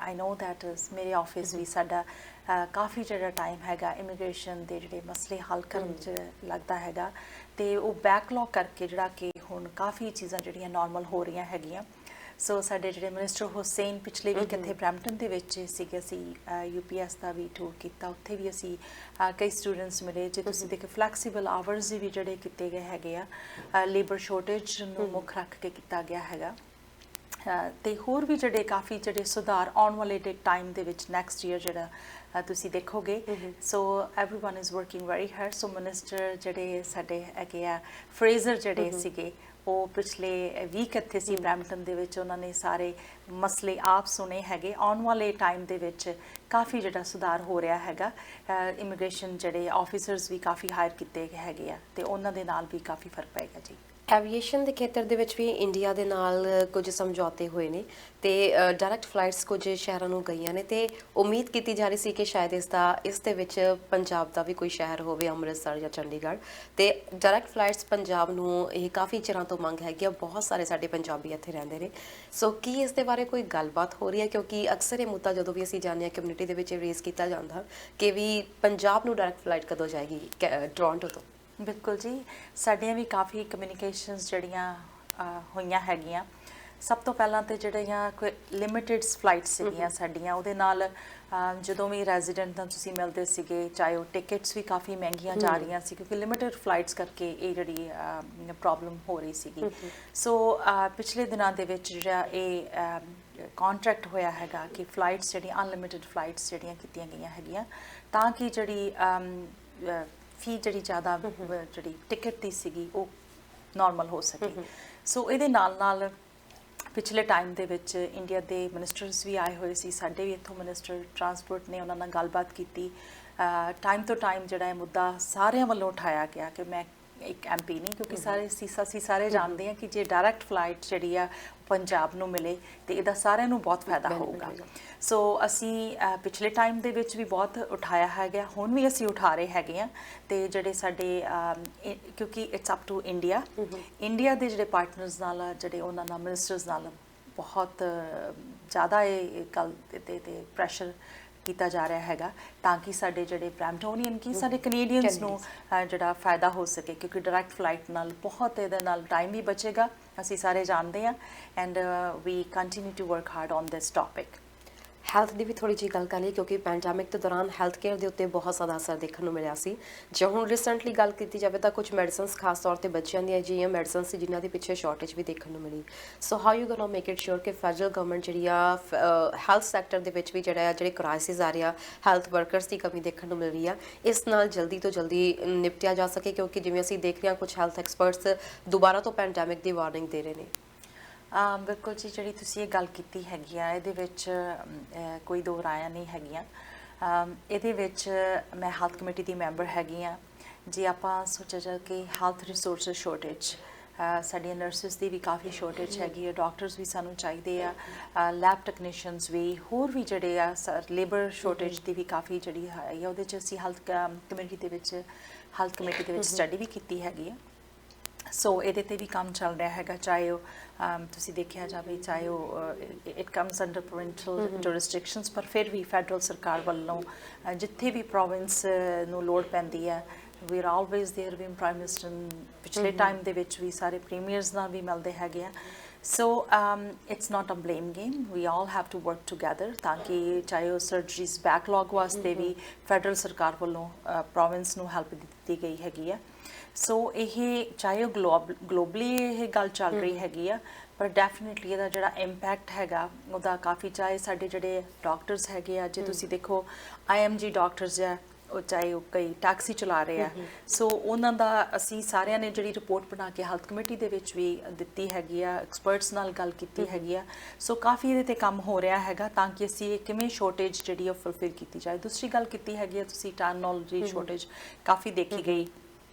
ਆਈ ਨੋ ਦੈਟ ਮੇਰੇ ਆਫਿਸ ਵੀ ਸਾਡਾ ਕਾਫੀ ਜਿਹੜਾ ਟਾਈਮ ਹੈਗਾ ਇਮੀਗ੍ਰੇਸ਼ਨ ਦੇ ਜਿਹੜੇ ਮਸਲੇ ਹੱਲ ਕਰਨ 'ਚ ਲੱਗਦਾ ਹੈਗਾ, ਤੇ ਉਹ ਬੈਕਲੌਗ ਕਰਕੇ ਜਿਹੜਾ ਕਿ ਹੁਣ ਕਾਫੀ ਚੀਜ਼ਾਂ ਜਿਹੜੀਆਂ ਨਾਰਮਲ ਹੋ ਰਹੀਆਂ ਹੈਗੀਆਂ। ਸੋ ਸਾਡੇ ਜਿਹੜੇ ਮਿਨਿਸਟਰ ਹੁਸੈਨ ਪਿਛਲੇ ਵੀਕ ਇੱਥੇ ਬਰੈਂਪਟਨ ਦੇ ਵਿੱਚ ਸੀਗੇ, ਅਸੀਂ UPS ਦਾ ਵੀ ਟੂਰ ਕੀਤਾ, ਉੱਥੇ ਵੀ ਅਸੀਂ ਕਈ ਸਟੂਡੈਂਟਸ ਮਿਲੇ। ਜੇ ਤੁਸੀਂ ਦੇਖੋ ਫਲੈਕਸੀਬਲ ਆਵਰਸ ਵੀ ਜਿਹੜੇ ਕੀਤੇ ਗਏ ਹੈਗੇ ਆ, ਲੇਬਰ ਸ਼ੋਰਟੇਜ ਨੂੰ ਮੁੱਖ ਰੱਖ ਕੇ ਕੀਤਾ ਗਿਆ ਹੈਗਾ, ਤੇ ਹੋਰ ਵੀ ਜਿਹੜੇ ਕਾਫੀ ਜਿਹੜੇ ਸੁਧਾਰ ਆਉਣ ਵਾਲੇ ਟਾਈਮ ਦੇ ਵਿੱਚ ਨੈਕਸਟ ਈਅਰ ਜਿਹੜਾ ਤੁਸੀਂ ਦੇਖੋਗੇ। So everyone is working very hard. So minister ਜਿਹੜੇ ਸਾਡੇ ਹੈਗੇ ਆ ਫਰੇਜ਼ਰ ਜਿਹੜੇ ਸੀਗੇ, ਉਹ ਪਿਛਲੇ ਵੀਕ ਇੱਥੇ ਸੀ ਬਰੈਂਪਟਨ ਦੇ ਵਿੱਚ, ਉਹਨਾਂ ਨੇ ਸਾਰੇ ਮਸਲੇ ਆਪ ਸੁਣੇ ਹੈਗੇ। ਆਉਣ ਵਾਲੇ ਟਾਈਮ ਦੇ ਵਿੱਚ ਕਾਫੀ ਜਿਹੜਾ ਸੁਧਾਰ ਹੋ ਰਿਹਾ ਹੈਗਾ। ਇਮੀਗ੍ਰੇਸ਼ਨ ਜਿਹੜੇ ਆਫਿਸਰਸ ਵੀ ਕਾਫੀ ਹਾਇਰ ਕੀਤੇ ਗਏ ਹੈਗੇ ਆ, ਤੇ ਉਹਨਾਂ ਦੇ ਨਾਲ ਵੀ ਕਾਫੀ ਫਰਕ ਪਏਗਾ ਜੀ। ਐਵੀਏਸ਼ਨ ਦੇ ਖੇਤਰ ਦੇ ਵਿੱਚ ਵੀ ਇੰਡੀਆ ਦੇ ਨਾਲ ਕੁਝ ਸਮਝੌਤੇ ਹੋਏ ਨੇ, ਤੇ ਡਾਇਰੈਕਟ ਫਲਾਈਟਸ ਕੁਝ ਸ਼ਹਿਰਾਂ ਨੂੰ ਗਈਆਂ ਨੇ, ਤੇ ਉਮੀਦ ਕੀਤੀ ਜਾ ਰਹੀ ਸੀ ਕਿ ਸ਼ਾਇਦ ਇਸ ਦੇ ਵਿੱਚ ਪੰਜਾਬ ਦਾ ਵੀ ਕੋਈ ਸ਼ਹਿਰ ਹੋਵੇ, ਅੰਮ੍ਰਿਤਸਰ ਜਾਂ ਚੰਡੀਗੜ੍ਹ, ਤੇ ਡਾਇਰੈਕਟ ਫਲਾਈਟਸ ਪੰਜਾਬ ਨੂੰ ਇਹ ਕਾਫੀ ਚਿਰਾਂ ਤੋਂ ਮੰਗ ਹੈਗੀ ਆ, ਬਹੁਤ ਸਾਰੇ ਸਾਡੇ ਪੰਜਾਬੀ ਇੱਥੇ ਰਹਿੰਦੇ ਨੇ। ਸੋ ਕੀ ਇਸ ਦੇ ਬਾਰੇ ਕੋਈ ਗੱਲਬਾਤ ਹੋ ਰਹੀ ਹੈ? ਕਿਉਂਕਿ ਅਕਸਰ ਇਹ ਮੁੱਦਾ ਜਦੋਂ ਵੀ ਅਸੀਂ ਜਾਂਦੇ ਹਾਂ ਕਮਿਊਨਿਟੀ ਦੇ ਵਿੱਚ ਰੇਜ਼ ਕੀਤਾ ਜਾਂਦਾ ਕਿ ਵੀ ਪੰਜਾਬ ਨੂੰ ਡਾਇਰੈਕਟ ਫਲਾਈਟ ਕਦੋਂ ਜਾਏਗੀ ਟੋਰਾਂਟੋ ਤੋਂ। ਬਿਲਕੁਲ ਜੀ, ਸਾਡੀਆਂ ਵੀ ਕਾਫੀ ਕਮਿਊਨੀਕੇਸ਼ਨਸ ਜਿਹੜੀਆਂ ਹੋਈਆਂ ਹੈਗੀਆਂ। ਸਭ ਤੋਂ ਪਹਿਲਾਂ ਤਾਂ ਜਿਹੜੀਆਂ ਕੋਈ ਲਿਮਿਟਿਡ ਫਲਾਈਟਸ ਸੀਗੀਆਂ ਸਾਡੀਆਂ, ਉਹਦੇ ਨਾਲ ਜਦੋਂ ਵੀ ਰੈਜ਼ੀਡੈਂਟ ਨਾਲ ਤੁਸੀਂ ਮਿਲਦੇ ਸੀਗੇ, ਚਾਹੇ ਉਹ ਟਿਕਟਸ ਵੀ ਕਾਫੀ ਮਹਿੰਗੀਆਂ ਜਾ ਰਹੀਆਂ ਸੀ, ਕਿਉਂਕਿ ਲਿਮਿਟਿਡ ਫਲਾਈਟਸ ਕਰਕੇ ਇਹ ਜਿਹੜੀ ਪ੍ਰੋਬਲਮ ਹੋ ਰਹੀ ਸੀਗੀ। ਸੋ ਪਿਛਲੇ ਦਿਨਾਂ ਦੇ ਵਿੱਚ ਜਿਹੜਾ ਇਹ ਕੰਟਰੈਕਟ ਹੋਇਆ ਹੈਗਾ ਕਿ ਫਲਾਈਟਸ ਜਿਹੜੀਆਂ ਅਨਲਿਮਿਟਿਡ ਫਲਾਈਟਸ ਜਿਹੜੀਆਂ ਕੀਤੀਆਂ ਗਈਆਂ ਹੈਗੀਆਂ, ਤਾਂ ਕਿ ਜਿਹੜੀ ਫੀ ਜਿਹੜੀ ਜ਼ਿਆਦਾ ਜਿਹੜੀ ਟਿਕਟ ਦੀ ਸੀਗੀ ਉਹ ਨਾਰਮਲ ਹੋ ਸਕੇ। ਸੋ ਇਹਦੇ ਨਾਲ ਨਾਲ ਪਿਛਲੇ ਟਾਈਮ ਦੇ ਵਿੱਚ ਇੰਡੀਆ ਦੇ ਮਿਨਿਸਟਰਸ ਵੀ ਆਏ ਹੋਏ ਸੀ, ਸਾਡੇ ਵੀ ਇੱਥੋਂ ਮਿਨਿਸਟਰ ਟਰਾਂਸਪੋਰਟ ਨੇ, ਉਹਨਾਂ ਨਾਲ ਗੱਲਬਾਤ ਕੀਤੀ। ਟਾਈਮ ਤੋਂ ਟਾਈਮ ਜਿਹੜਾ ਇਹ ਮੁੱਦਾ ਸਾਰਿਆਂ ਵੱਲੋਂ ਉਠਾਇਆ ਗਿਆ ਕਿ ਮੈਂ ਇੱਕ MP ਨਹੀਂ, ਕਿਉਂਕਿ ਅਸੀਂ ਸਾਰੇ ਜਾਣਦੇ ਹਾਂ ਕਿ ਜੇ ਡਾਇਰੈਕਟ ਫਲਾਈਟ ਜਿਹੜੀ ਆ ਪੰਜਾਬ ਨੂੰ ਮਿਲੇ ਤੇ ਇਹਦਾ ਸਾਰਿਆਂ ਨੂੰ ਬਹੁਤ ਫਾਇਦਾ ਹੋਊਗਾ। ਸੋ ਅਸੀਂ ਪਿਛਲੇ ਟਾਈਮ ਦੇ ਵਿੱਚ ਵੀ ਬਹੁਤ ਉਠਾਇਆ ਹੈਗਾ, ਹੁਣ ਵੀ ਅਸੀਂ ਉਠਾ ਰਹੇ ਹੈਗੇ ਆ। ਤੇ ਜਿਹੜੇ ਸਾਡੇ ਕਿਉਂਕਿ ਇਟਸ ਅਪ ਟੂ ਇੰਡੀਆ ਦੇ ਜਿਹੜੇ ਪਾਰਟਨਰਸ ਨਾਲ, ਜਿਹੜੇ ਉਹਨਾਂ ਨਾਲ ਮਿਨਿਸਟਰਸ ਨਾਲ ਬਹੁਤ ਜ਼ਿਆਦਾ ਇਹ ਗੱਲ ਤੇ ਪ੍ਰੈਸ਼ਰ ਕੀਤਾ ਜਾ ਰਿਹਾ ਹੈਗਾ, ਤਾਂ ਕਿ ਸਾਡੇ ਜਿਹੜੇ ਬ੍ਰੈਂਪਟੋਨੀਅਨ ਕੀ ਸਾਡੇ ਕੈਨੇਡੀਅਨਸ ਨੂੰ ਜਿਹੜਾ ਫਾਇਦਾ ਹੋ ਸਕੇ, ਕਿਉਂਕਿ ਡਾਇਰੈਕਟ ਫਲਾਈਟ ਨਾਲ ਬਹੁਤ ਇਹਦੇ ਨਾਲ ਟਾਈਮ ਵੀ ਬਚੇਗਾ, ਅਸੀਂ ਸਾਰੇ ਜਾਣਦੇ ਹਾਂ। And we continue to work hard on this topic. Health ਦੀ ਵੀ ਥੋੜੀ ਜਿਹੀ ਗੱਲ ਕਰ ਲਈ, ਕਿਉਂਕਿ ਪੈਂਡੈਮਿਕ ਦੇ ਦੌਰਾਨ ਹੈਲਥ ਕੇਅਰ ਦੇ ਉੱਤੇ ਬਹੁਤ ਜ਼ਿਆਦਾ ਅਸਰ ਦੇਖਣ ਨੂੰ ਮਿਲਿਆ ਸੀ। ਜੇ ਹੁਣ ਰੀਸੈਂਟਲੀ ਗੱਲ ਕੀਤੀ ਜਾਵੇ ਤਾਂ ਕੁਝ ਮੈਡੀਸਿਨਸ ਖਾਸ ਤੌਰ ਤੇ ਬੱਚਿਆਂ ਦੀਆਂ ਅਜਿਹੀਆਂ ਮੈਡੀਸਿਨਸ ਸੀ ਜਿਨ੍ਹਾਂ ਦੇ ਪਿੱਛੇ ਸ਼ਾਰਟੇਜ ਵੀ ਦੇਖਣ ਨੂੰ ਮਿਲੀ। So how you ਗੋਨਾ make it sure ਕਿ ਫੈਡਰਲ ਗਵਰਨਮੈਂਟ ਜਿਹੜੀ ਆ ਹੈਲਥ ਸੈਕਟਰ ਦੇ ਵਿੱਚ ਵੀ ਜਿਹੜੇ ਕ੍ਰਾਈਸਿਸ ਆ ਰਿਹਾ, ਹੈਲਥ ਵਰਕਰਸ ਦੀ ਕਮੀ ਦੇਖਣ ਨੂੰ ਮਿਲ ਰਹੀ ਆ, ਇਸ ਨਾਲ ਜਲਦੀ ਤੋਂ ਜਲਦੀ ਨਿਪਟਿਆ ਜਾ ਸਕੇ? ਕਿਉਂਕਿ ਜਿਵੇਂ ਅਸੀਂ ਦੇਖ ਰਹੇ ਹਾਂ ਕੁਝ ਹੈਲਥ ਐਕਸਪਰਟਸ ਦੁਬਾਰਾ ਤੋਂ ਪੈਂਡੈਮਿਕ ਦੀ ਵਾਰਨਿੰਗ ਦੇ ਰਹੇ ਨੇ। ਬਿਲਕੁਲ ਜੀ, ਜਿਹੜੀ ਤੁਸੀਂ ਇਹ ਗੱਲ ਕੀਤੀ ਹੈਗੀ ਆ, ਇਹਦੇ ਵਿੱਚ ਕੋਈ ਦੋ ਰਾਇਆਂ ਨਹੀਂ ਹੈਗੀਆਂ। ਇਹਦੇ ਵਿੱਚ ਮੈਂ ਹੈਲਥ ਕਮੇਟੀ ਦੀ ਮੈਂਬਰ ਹੈਗੀ ਆ। ਜੇ ਆਪਾਂ ਸੋਚਿਆ ਜਾ ਕਿ ਹੈਲਥ ਰਿਸੋਰਸਿਸ ਸ਼ੋਰਟੇਜ, ਸਾਡੀਆਂ ਨਰਸਿਸ ਦੀ ਵੀ ਕਾਫੀ ਸ਼ੋਰਟੇਜ ਹੈਗੀ ਆ, ਡਾਕਟਰਸ ਵੀ ਸਾਨੂੰ ਚਾਹੀਦੇ ਆ, ਲੈਬ ਟੈਕਨੀਸ਼ੀਅਨਸ ਵੀ, ਹੋਰ ਵੀ ਜਿਹੜੇ ਆ ਲੇਬਰ ਸ਼ੋਰਟੇਜ ਦੀ ਵੀ ਕਾਫੀ ਜਿਹੜੀ ਹੈ, ਉਹਦੇ 'ਚ ਅਸੀਂ ਹੈਲਥ ਕਮੇਟੀ ਦੇ ਵਿੱਚ ਸਟੱਡੀ ਵੀ ਕੀਤੀ ਹੈਗੀ ਆ। ਸੋ ਇਹਦੇ ਤੇ ਵੀ ਕੰਮ ਚੱਲ ਰਿਹਾ ਹੈਗਾ, ਚਾਹੇ ਉਹ ਤੁਸੀਂ ਦੇਖਿਆ ਜਾਵੇ, ਚਾਹੇ ਉਹ ਇਟ ਕਮਸ ਅੰਡਰ ਪ੍ਰੋਵਿੰਸ਼ੀਅਲ ਜੁਰਿਸਡਿਕਸ਼ਨਸ, ਪਰ ਫਿਰ ਵੀ ਫੈਡਰਲ ਸਰਕਾਰ ਵੱਲੋਂ ਜਿੱਥੇ ਵੀ ਪ੍ਰੋਵਿੰਸ ਨੂੰ ਲੋੜ ਪੈਂਦੀ ਹੈ, ਵੀ ਆਰ ਆਲਵੇਜ਼ ਦੇਅਰ। ਵੀ ਪ੍ਰਾਈਮ ਮਿਨਿਸਟਰ ਪਿਛਲੇ ਟਾਈਮ ਦੇ ਵਿੱਚ ਵੀ ਸਾਰੇ ਪ੍ਰੀਮੀਅਰਸ ਨਾਲ ਵੀ ਮਿਲਦੇ ਹੈਗੇ ਆ। So it's not a blame game, we all have to work together, ਤਾਂ ਕਿ ਚਾਹੇ ਉਹ ਸਰਜਰੀਜ਼ ਬੈਕਲੌਗ ਵਾਸਤੇ ਵੀ ਫੈਡਰਲ ਸਰਕਾਰ ਵੱਲੋਂ ਪ੍ਰੋਵਿੰਸ ਨੂੰ ਹੈਲਪ ਦਿੱਤੀ ਗਈ ਹੈਗੀ ਆ। ਸੋ ਇਹ ਚਾਹੇ ਉਹ ਗਲੋਬਲੀ ਇਹ ਗੱਲ ਚੱਲ ਰਹੀ ਹੈਗੀ ਆ, ਪਰ ਡੈਫੀਨੇਟਲੀ ਇਹਦਾ ਜਿਹੜਾ ਇੰਪੈਕਟ ਹੈਗਾ ਉਹਦਾ ਕਾਫੀ, ਚਾਹੇ ਸਾਡੇ ਜਿਹੜੇ ਡਾਕਟਰਸ ਹੈਗੇ ਆ, ਜੇ ਤੁਸੀਂ ਦੇਖੋ IMG ਡਾਕਟਰਸ ਆ, ਉਹ ਚਾਹੇ ਉਹ ਕਈ ਟੈਕਸੀ ਚਲਾ ਰਹੇ ਆ, ਸੋ ਉਹਨਾਂ ਦਾ ਅਸੀਂ ਸਾਰਿਆਂ ਨੇ ਜਿਹੜੀ ਰਿਪੋਰਟ ਬਣਾ ਕੇ ਹੈਲਥ ਕਮੇਟੀ ਦੇ ਵਿੱਚ ਵੀ ਦਿੱਤੀ ਹੈਗੀ ਆ, ਐਕਸਪਰਟਸ ਨਾਲ ਗੱਲ ਕੀਤੀ ਹੈਗੀ ਆ। ਸੋ ਕਾਫੀ ਇਹਦੇ ਤੇ ਕੰਮ ਹੋ ਰਿਹਾ ਹੈਗਾ ਤਾਂ ਕਿ ਅਸੀਂ ਇਹ ਕਿਵੇਂ ਸ਼ੋਰਟੇਜ ਜਿਹੜੀ ਉਹ ਫੁਲਫਿਲ ਕੀਤੀ ਜਾਏ। ਦੂਸਰੀ ਗੱਲ ਕੀਤੀ ਹੈਗੀ ਆ ਤੁਸੀਂ ਟੈਕਨੋਲੋਜੀ ਸ਼ੋਰਟੇਜ ਕਾਫੀ ਦੇਖੀ ਗਈ,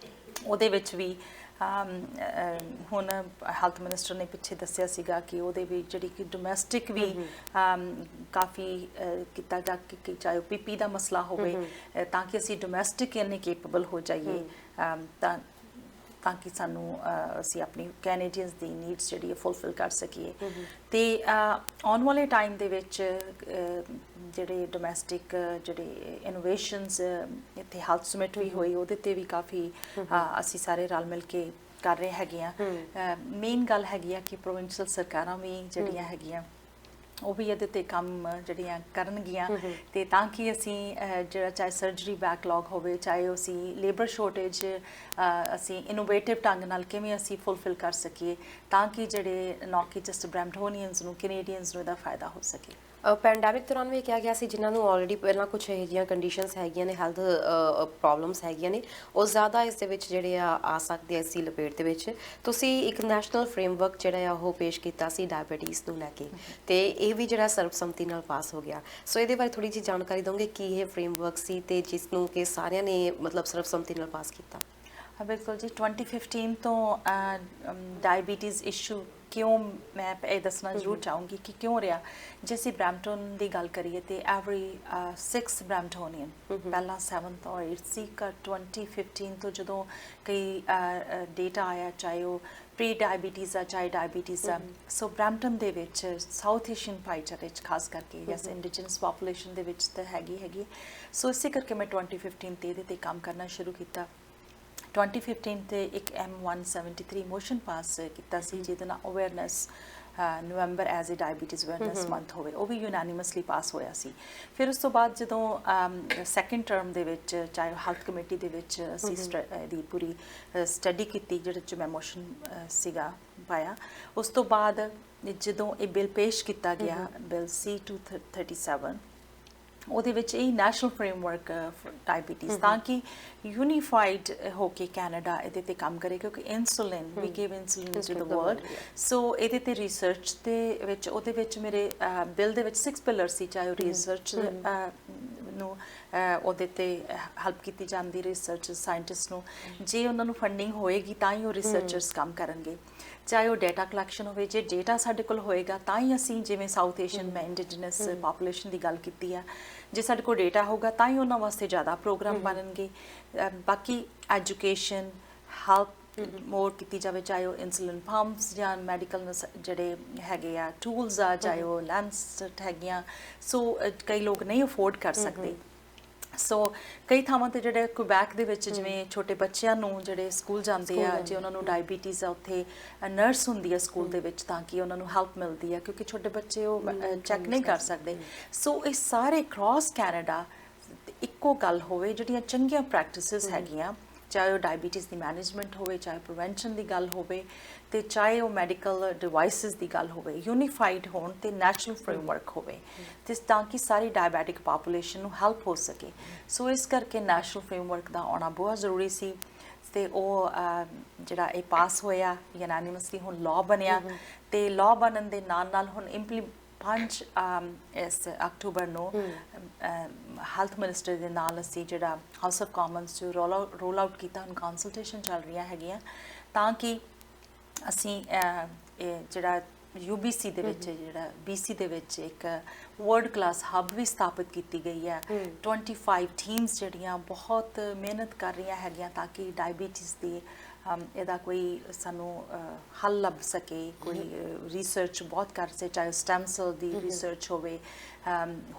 ਉਹਦੇ ਵਿੱਚ ਵੀ ਹੁਣ ਹੈਲਥ ਮਿਨਿਸਟਰ ਨੇ ਪਿੱਛੇ ਦੱਸਿਆ ਸੀਗਾ ਕਿ ਉਹਦੇ ਵੀ ਜਿਹੜੀ ਕਿ ਡੋਮੈਸਟਿਕ ਵੀ ਕਾਫੀ ਕੀਤਾ ਜਾ ਕਿ ਚਾਹੇ ਪੀਪੀ ਦਾ ਮਸਲਾ ਹੋਵੇ ਤਾਂ ਕਿ ਅਸੀਂ ਡੋਮੈਸਟਿਕ ਇੰਨੇ ਕੇਪੇਬਲ ਹੋ ਜਾਈਏ ਤਾਂ ਕਿ ਸਾਨੂੰ ਅਸੀਂ ਆਪਣੀ ਕੈਨੇਡੀਅਨਸ ਦੀ ਨੀਡਸ ਜਿਹੜੀ ਹੈ ਫੁਲਫਿਲ ਕਰ ਸਕੀਏ। ਤੇ ਆਉਣ ਵਾਲੇ ਟਾਈਮ ਦੇ ਵਿੱਚ ਜਿਹੜੇ ਡੋਮੈਸਟਿਕ ਜਿਹੜੇ ਇਨੋਵੇਸ਼ਨਸ ਇੱਥੇ ਹੈਲਥ ਸਮਿਟ ਵੀ ਹੋਈ, ਉਹਦੇ ਤੇ ਵੀ ਕਾਫੀ ਅਸੀਂ ਸਾਰੇ ਰਲ ਮਿਲ ਕੇ ਕਰ ਰਹੇ ਹੈਗੇ ਆ। ਮੇਨ ਗੱਲ ਹੈਗੀ ਆ ਕਿ ਪ੍ਰੋਵਿੰਸ਼ੀਅਲ ਸਰਕਾਰਾਂ ਵੀ ਜਿਹੜੀਆਂ ਹੈਗੀਆਂ ਉਹ ਵੀ ਇਹਦੇ ਤੇ ਕੰਮ ਜਿਹੜੀਆਂ ਕਰਨਗੀਆਂ ਤੇ ਤਾਂ ਕਿ ਅਸੀਂ ਜਿਹੜਾ ਚਾਹੇ ਸਰਜਰੀ ਬੈਕਲੌਗ ਹੋਵੇ, ਚਾਹੇ ਅਸੀਂ ਲੇਬਰ ਸ਼ੋਰਟੇਜ ਅਸੀਂ ਇਨੋਵੇਟਿਵ ਢੰਗ ਨਾਲ ਕਿਵੇਂ ਅਸੀਂ ਫੁਲਫਿਲ ਕਰ ਸਕੀਏ ਤਾਂ ਕਿ ਜਿਹੜੇ ਨੌਟ ਜਸਟ ਬ੍ਰੈਂਪਟੋਨੀਅਨਸ ਨੂੰ, ਕੈਨੇਡੀਅਨਸ ਨੂੰ ਇਹਦਾ ਫਾਇਦਾ ਹੋ ਸਕੇ। ਪੈਂਡੈਮਿਕ ਦੌਰਾਨ ਵੀ ਕਿਹਾ ਗਿਆ ਸੀ ਜਿਨ੍ਹਾਂ ਨੂੰ ਆਲਰੇਡੀ ਪਹਿਲਾਂ ਕੁਝ ਇਹੋ ਜਿਹੀਆਂ ਕੰਡੀਸ਼ਨਸ ਹੈਗੀਆਂ ਨੇ, ਹੈਲਥ ਪ੍ਰੋਬਲਮਸ ਹੈਗੀਆਂ ਨੇ, ਉਹ ਜ਼ਿਆਦਾ ਇਸ ਦੇ ਵਿੱਚ ਜਿਹੜੇ ਆ ਸਕਦੇ ਆ ਇਸੀ ਲਪੇਟ ਦੇ ਵਿੱਚ। ਤੁਸੀਂ ਇੱਕ ਨੈਸ਼ਨਲ ਫਰੇਮਵਰਕ ਜਿਹੜਾ ਆ ਉਹ ਪੇਸ਼ ਕੀਤਾ ਸੀ ਡਾਇਬੀਟੀਜ਼ ਨੂੰ ਲੈ ਕੇ, ਤੇ ਇਹ ਵੀ ਜਿਹੜਾ ਸਰਬਸੰਮਤੀ ਨਾਲ ਪਾਸ ਹੋ ਗਿਆ। ਸੋ ਇਹਦੇ ਬਾਰੇ ਥੋੜੀ ਜਿਹੀ ਜਾਣਕਾਰੀ ਦੋਗੇ ਕੀ ਇਹ ਫਰੇਮਵਰਕ ਸੀ ਤੇ ਜਿਸ ਨੂੰ ਕਿ ਸਾਰਿਆਂ ਨੇ ਮਤਲਬ ਸਰਬਸੰਮਤੀ ਨਾਲ ਪਾਸ ਕੀਤਾ? ਬਿਲਕੁਲ ਜੀ, 2015 ਤੋਂ ਡਾਇਬੀਟੀਜ਼ ਇਸ਼ੂ ਕਿਉਂ ਮੈਂ ਇਹ ਦੱਸਣਾ ਜ਼ਰੂਰ ਚਾਹੂੰਗੀ ਕਿ ਕਿਉਂ ਰਿਹਾ। ਜੇ ਅਸੀਂ ਬ੍ਰੈਂਪਟਨ ਦੀ ਗੱਲ ਕਰੀਏ ਤੇ ਐਵਰੀ 6 ਬ੍ਰੈਂਪਟੋਨੀਅਨ, ਪਹਿਲਾਂ 7th ਔਰ 8th ਸੀ, 2015 ਤੋਂ ਜਦੋਂ ਕਈ ਡੇਟਾ ਆਇਆ, ਚਾਹੇ ਉਹ ਪ੍ਰੀ ਡਾਇਬੀਟੀਜ਼ ਆ ਚਾਹੇ ਡਾਇਬੀਟੀਜ਼ ਆ, ਸੋ ਬ੍ਰੈਂਪਟਨ ਦੇ ਵਿੱਚ ਸਾਊਥ ਏਸ਼ੀਅਨ ਭਾਈਚਾਰੇ 'ਚ ਖਾਸ ਕਰਕੇ ਜਾਂ ਇੰਡੀਜਨਸ ਪਾਪੂਲੇਸ਼ਨ ਦੇ ਵਿੱਚ ਤਾਂ ਹੈਗੀ। ਸੋ ਇਸੇ ਕਰਕੇ ਮੈਂ 2015 ਤੇ ਇਹਦੇ ਤੇ ਕੰਮ ਕਰਨਾ ਸ਼ੁਰੂ ਕੀਤਾ। 2015 ਤੇ ਇੱਕ M173 ਮੋਸ਼ਨ ਪਾਸ ਕੀਤਾ ਸੀ ਜਿਹਦੇ ਨਾਲ awareness November as a diabetes awareness month ਹੋਵੇ, ਉਹ ਵੀ ਯੂਨੈਨਿਮਸਲੀ ਪਾਸ ਹੋਇਆ ਸੀ। ਫਿਰ ਉਸ ਤੋਂ ਬਾਅਦ ਜਦੋਂ ਸੈਕਿੰਡ ਟਰਮ ਦੇ ਵਿੱਚ ਚਾਹੇ ਹੈਲਥ ਕਮੇਟੀ ਦੇ ਵਿੱਚ ਅਸੀਂ ਦੀ ਪੂਰੀ ਸਟੱਡੀ ਕੀਤੀ ਜਿਹਦੇ 'ਚ ਮੈਂ ਮੋਸ਼ਨ ਸੀਗਾ ਪਾਇਆ, ਉਸ ਤੋਂ ਬਾਅਦ ਜਦੋਂ ਇਹ ਬਿੱਲ ਪੇਸ਼ ਕੀਤਾ ਗਿਆ ਬਿੱਲ C-237, ਉਹਦੇ ਵਿੱਚ ਇਹ ਨੈਸ਼ਨਲ ਫਰੇਮਵਰਕ ਡਾਇਬੀਟੀਜ਼ ਤਾਂ ਕਿ ਯੂਨੀਫਾਈਡ ਹੋ ਕੇ ਕੈਨੇਡਾ ਇਹਦੇ ਤੇ ਕੰਮ ਕਰੇ, ਕਿਉਂਕਿ insulin we give insulin to the world. So ਇਹਦੇ ਤੇ ਰਿਸਰਚ ਦੇ ਵਿੱਚ ਉਹਦੇ ਵਿੱਚ ਮੇਰੇ ਬਿੱਲ ਦੇ ਵਿੱਚ 6 ਪਿਲਰ ਸੀ, ਚਾਹੇ ਉਹ ਰਿਸਰਚ ਨੂੰ ਉਹਦੇ ਤੇ ਹੈਲਪ ਕੀਤੀ ਜਾਂਦੀ, ਰਿਸਰਚ ਸਾਇੰਟਿਸਟ ਨੂੰ ਜੇ ਉਹਨਾਂ ਨੂੰ ਫੰਡਿੰਗ ਹੋਏਗੀ ਤਾਂ ਹੀ ਉਹ ਰਿਸਰਚਰਸ ਕੰਮ ਕਰਨਗੇ, ਚਾਹੇ ਉਹ ਡੇਟਾ ਕਲੈਕਸ਼ਨ ਹੋਵੇ, ਜੇ ਡੇਟਾ ਸਾਡੇ ਕੋਲ ਹੋਏਗਾ ਤਾਂ ਹੀ ਅਸੀਂ ਜਿਵੇਂ ਸਾਊਥ ਏਸ਼ੀਅਨ ਮੈਂ ਇੰਡੀਜਨਸ ਪਾਪੂਲੇਸ਼ਨ ਦੀ ਗੱਲ ਕੀਤੀ ਆ, ਜੇ ਸਾਡੇ ਕੋਲ ਡੇਟਾ ਹੋਊਗਾ ਤਾਂ ਹੀ ਉਹਨਾਂ ਵਾਸਤੇ ਜ਼ਿਆਦਾ ਪ੍ਰੋਗਰਾਮ ਬਣਨਗੇ। ਬਾਕੀ ਐਜੂਕੇਸ਼ਨ ਹੈਲਪ ਮੋਰ ਕੀਤੀ ਜਾਵੇ, ਚਾਹੇ ਉਹ ਇਨਸੂਲਿਨ ਪੰਪਸ ਜਾਂ ਮੈਡੀਕਲ ਜਿਹੜੇ ਹੈਗੇ ਆ ਟੂਲਸ ਆ, ਚਾਹੇ ਉਹ ਲੈਂਸਟ ਹੈਗੀਆਂ, ਸੋ ਕਈ ਲੋਕ ਨਹੀਂ ਅਫੋਰਡ ਕਰ ਸਕਦੇ। ਸੋ ਕਈ ਥਾਵਾਂ ਤੇ ਜਿਹੜੇ ਕੁਬੈਕ ਦੇ ਵਿੱਚ ਜਿਵੇਂ ਛੋਟੇ ਬੱਚਿਆਂ ਨੂੰ ਜਿਹੜੇ ਸਕੂਲ ਜਾਂਦੇ ਆ, ਜੇ ਉਹਨਾਂ ਨੂੰ ਡਾਇਬੀਟੀਜ਼ ਆ, ਉੱਥੇ ਨਰਸ ਹੁੰਦੀ ਆ ਸਕੂਲ ਦੇ ਵਿੱਚ ਤਾਂ ਕਿ ਉਹਨਾਂ ਨੂੰ ਹੈਲਪ ਮਿਲਦੀ ਆ, ਕਿਉਂਕਿ ਛੋਟੇ ਬੱਚੇ ਉਹ ਚੈੱਕ ਨਹੀਂ ਕਰ ਸਕਦੇ। ਸੋ ਇਹ ਸਾਰੇ ਕ੍ਰਾਸ ਕੈਨੇਡਾ ਇੱਕੋ ਗੱਲ ਹੋਵੇ, ਜਿਹੜੀਆਂ ਚੰਗੀਆਂ ਪ੍ਰੈਕਟਿਸਿਸ ਹੈਗੀਆਂ, ਚਾਹੇ ਉਹ ਡਾਇਬੀਟੀਜ਼ ਦੀ ਮੈਨੇਜਮੈਂਟ ਹੋਵੇ, ਚਾਹੇ ਪ੍ਰੀਵੈਂਸ਼ਨ ਦੀ ਗੱਲ ਹੋਵੇ, ਤੇ ਚਾਹੇ ਉਹ ਮੈਡੀਕਲ ਡਿਵਾਈਸਿਸ ਦੀ ਗੱਲ ਹੋਵੇ, ਯੂਨੀਫਾਈਡ ਹੋਣ ਤੇ ਨੈਸ਼ਨਲ ਫਰੇਮਵਰਕ ਹੋਵੇ ਤੇ ਤਾਂ ਕਿ ਸਾਰੀ ਡਾਇਬੈਟਿਕ ਪਾਪੂਲੇਸ਼ਨ ਨੂੰ ਹੈਲਪ ਹੋ ਸਕੇ। ਸੋ ਇਸ ਕਰਕੇ ਨੈਸ਼ਨਲ ਫਰੇਮਵਰਕ ਦਾ ਆਉਣਾ ਬਹੁਤ ਜ਼ਰੂਰੀ ਸੀ ਤੇ ਉਹ ਜਿਹੜਾ ਇਹ ਪਾਸ ਹੋਇਆ ਯੂਨੈਨਿਮਸਲੀ, ਹੁਣ ਲਾਅ ਬਣਿਆ ਤੇ ਲਾਅ ਬਣਨ ਦੇ ਨਾਲ ਨਾਲ ਹੁਣ 5 ਇਸ ਅਕਤੂਬਰ ਨੂੰ ਹੈਲਥ ਮਿਨਿਸਟਰ ਦੇ ਨਾਲ ਅਸੀਂ ਜਿਹੜਾ ਹਾਊਸ ਆਫ ਕਾਮਨਸ 'ਚ ਰੋਲ ਆਊਟ ਕੀਤਾ, ਹੁਣ ਕੰਸਲਟੇਸ਼ਨ ਚੱਲ ਰਹੀਆਂ ਹੈਗੀਆਂ ਤਾਂ ਕਿ ਅਸੀਂ ਜਿਹੜਾ UBC ਦੇ ਵਿੱਚ ਜਿਹੜਾ BC ਦੇ ਵਿੱਚ ਇੱਕ ਵਰਲਡ ਕਲਾਸ ਹੱਬ ਵੀ ਸਥਾਪਿਤ ਕੀਤੀ ਗਈ ਹੈ। 25 ਟੀਮਸ ਜਿਹੜੀਆਂ ਬਹੁਤ ਮਿਹਨਤ ਕਰ ਰਹੀਆਂ ਹੈਗੀਆਂ ਤਾਂ ਕਿ ਡਾਇਬੀਟੀਜ਼ ਦੀ ਇਹਦਾ ਕੋਈ ਸਾਨੂੰ ਹੱਲ ਲੱਭ ਸਕੇ, ਕੋਈ ਰਿਸਰਚ ਬਹੁਤ ਕਰ ਸੇ, ਚਾਹੇ ਸਟੈਮ ਸੈਲ ਦੀ ਰਿਸਰਚ ਹੋਵੇ,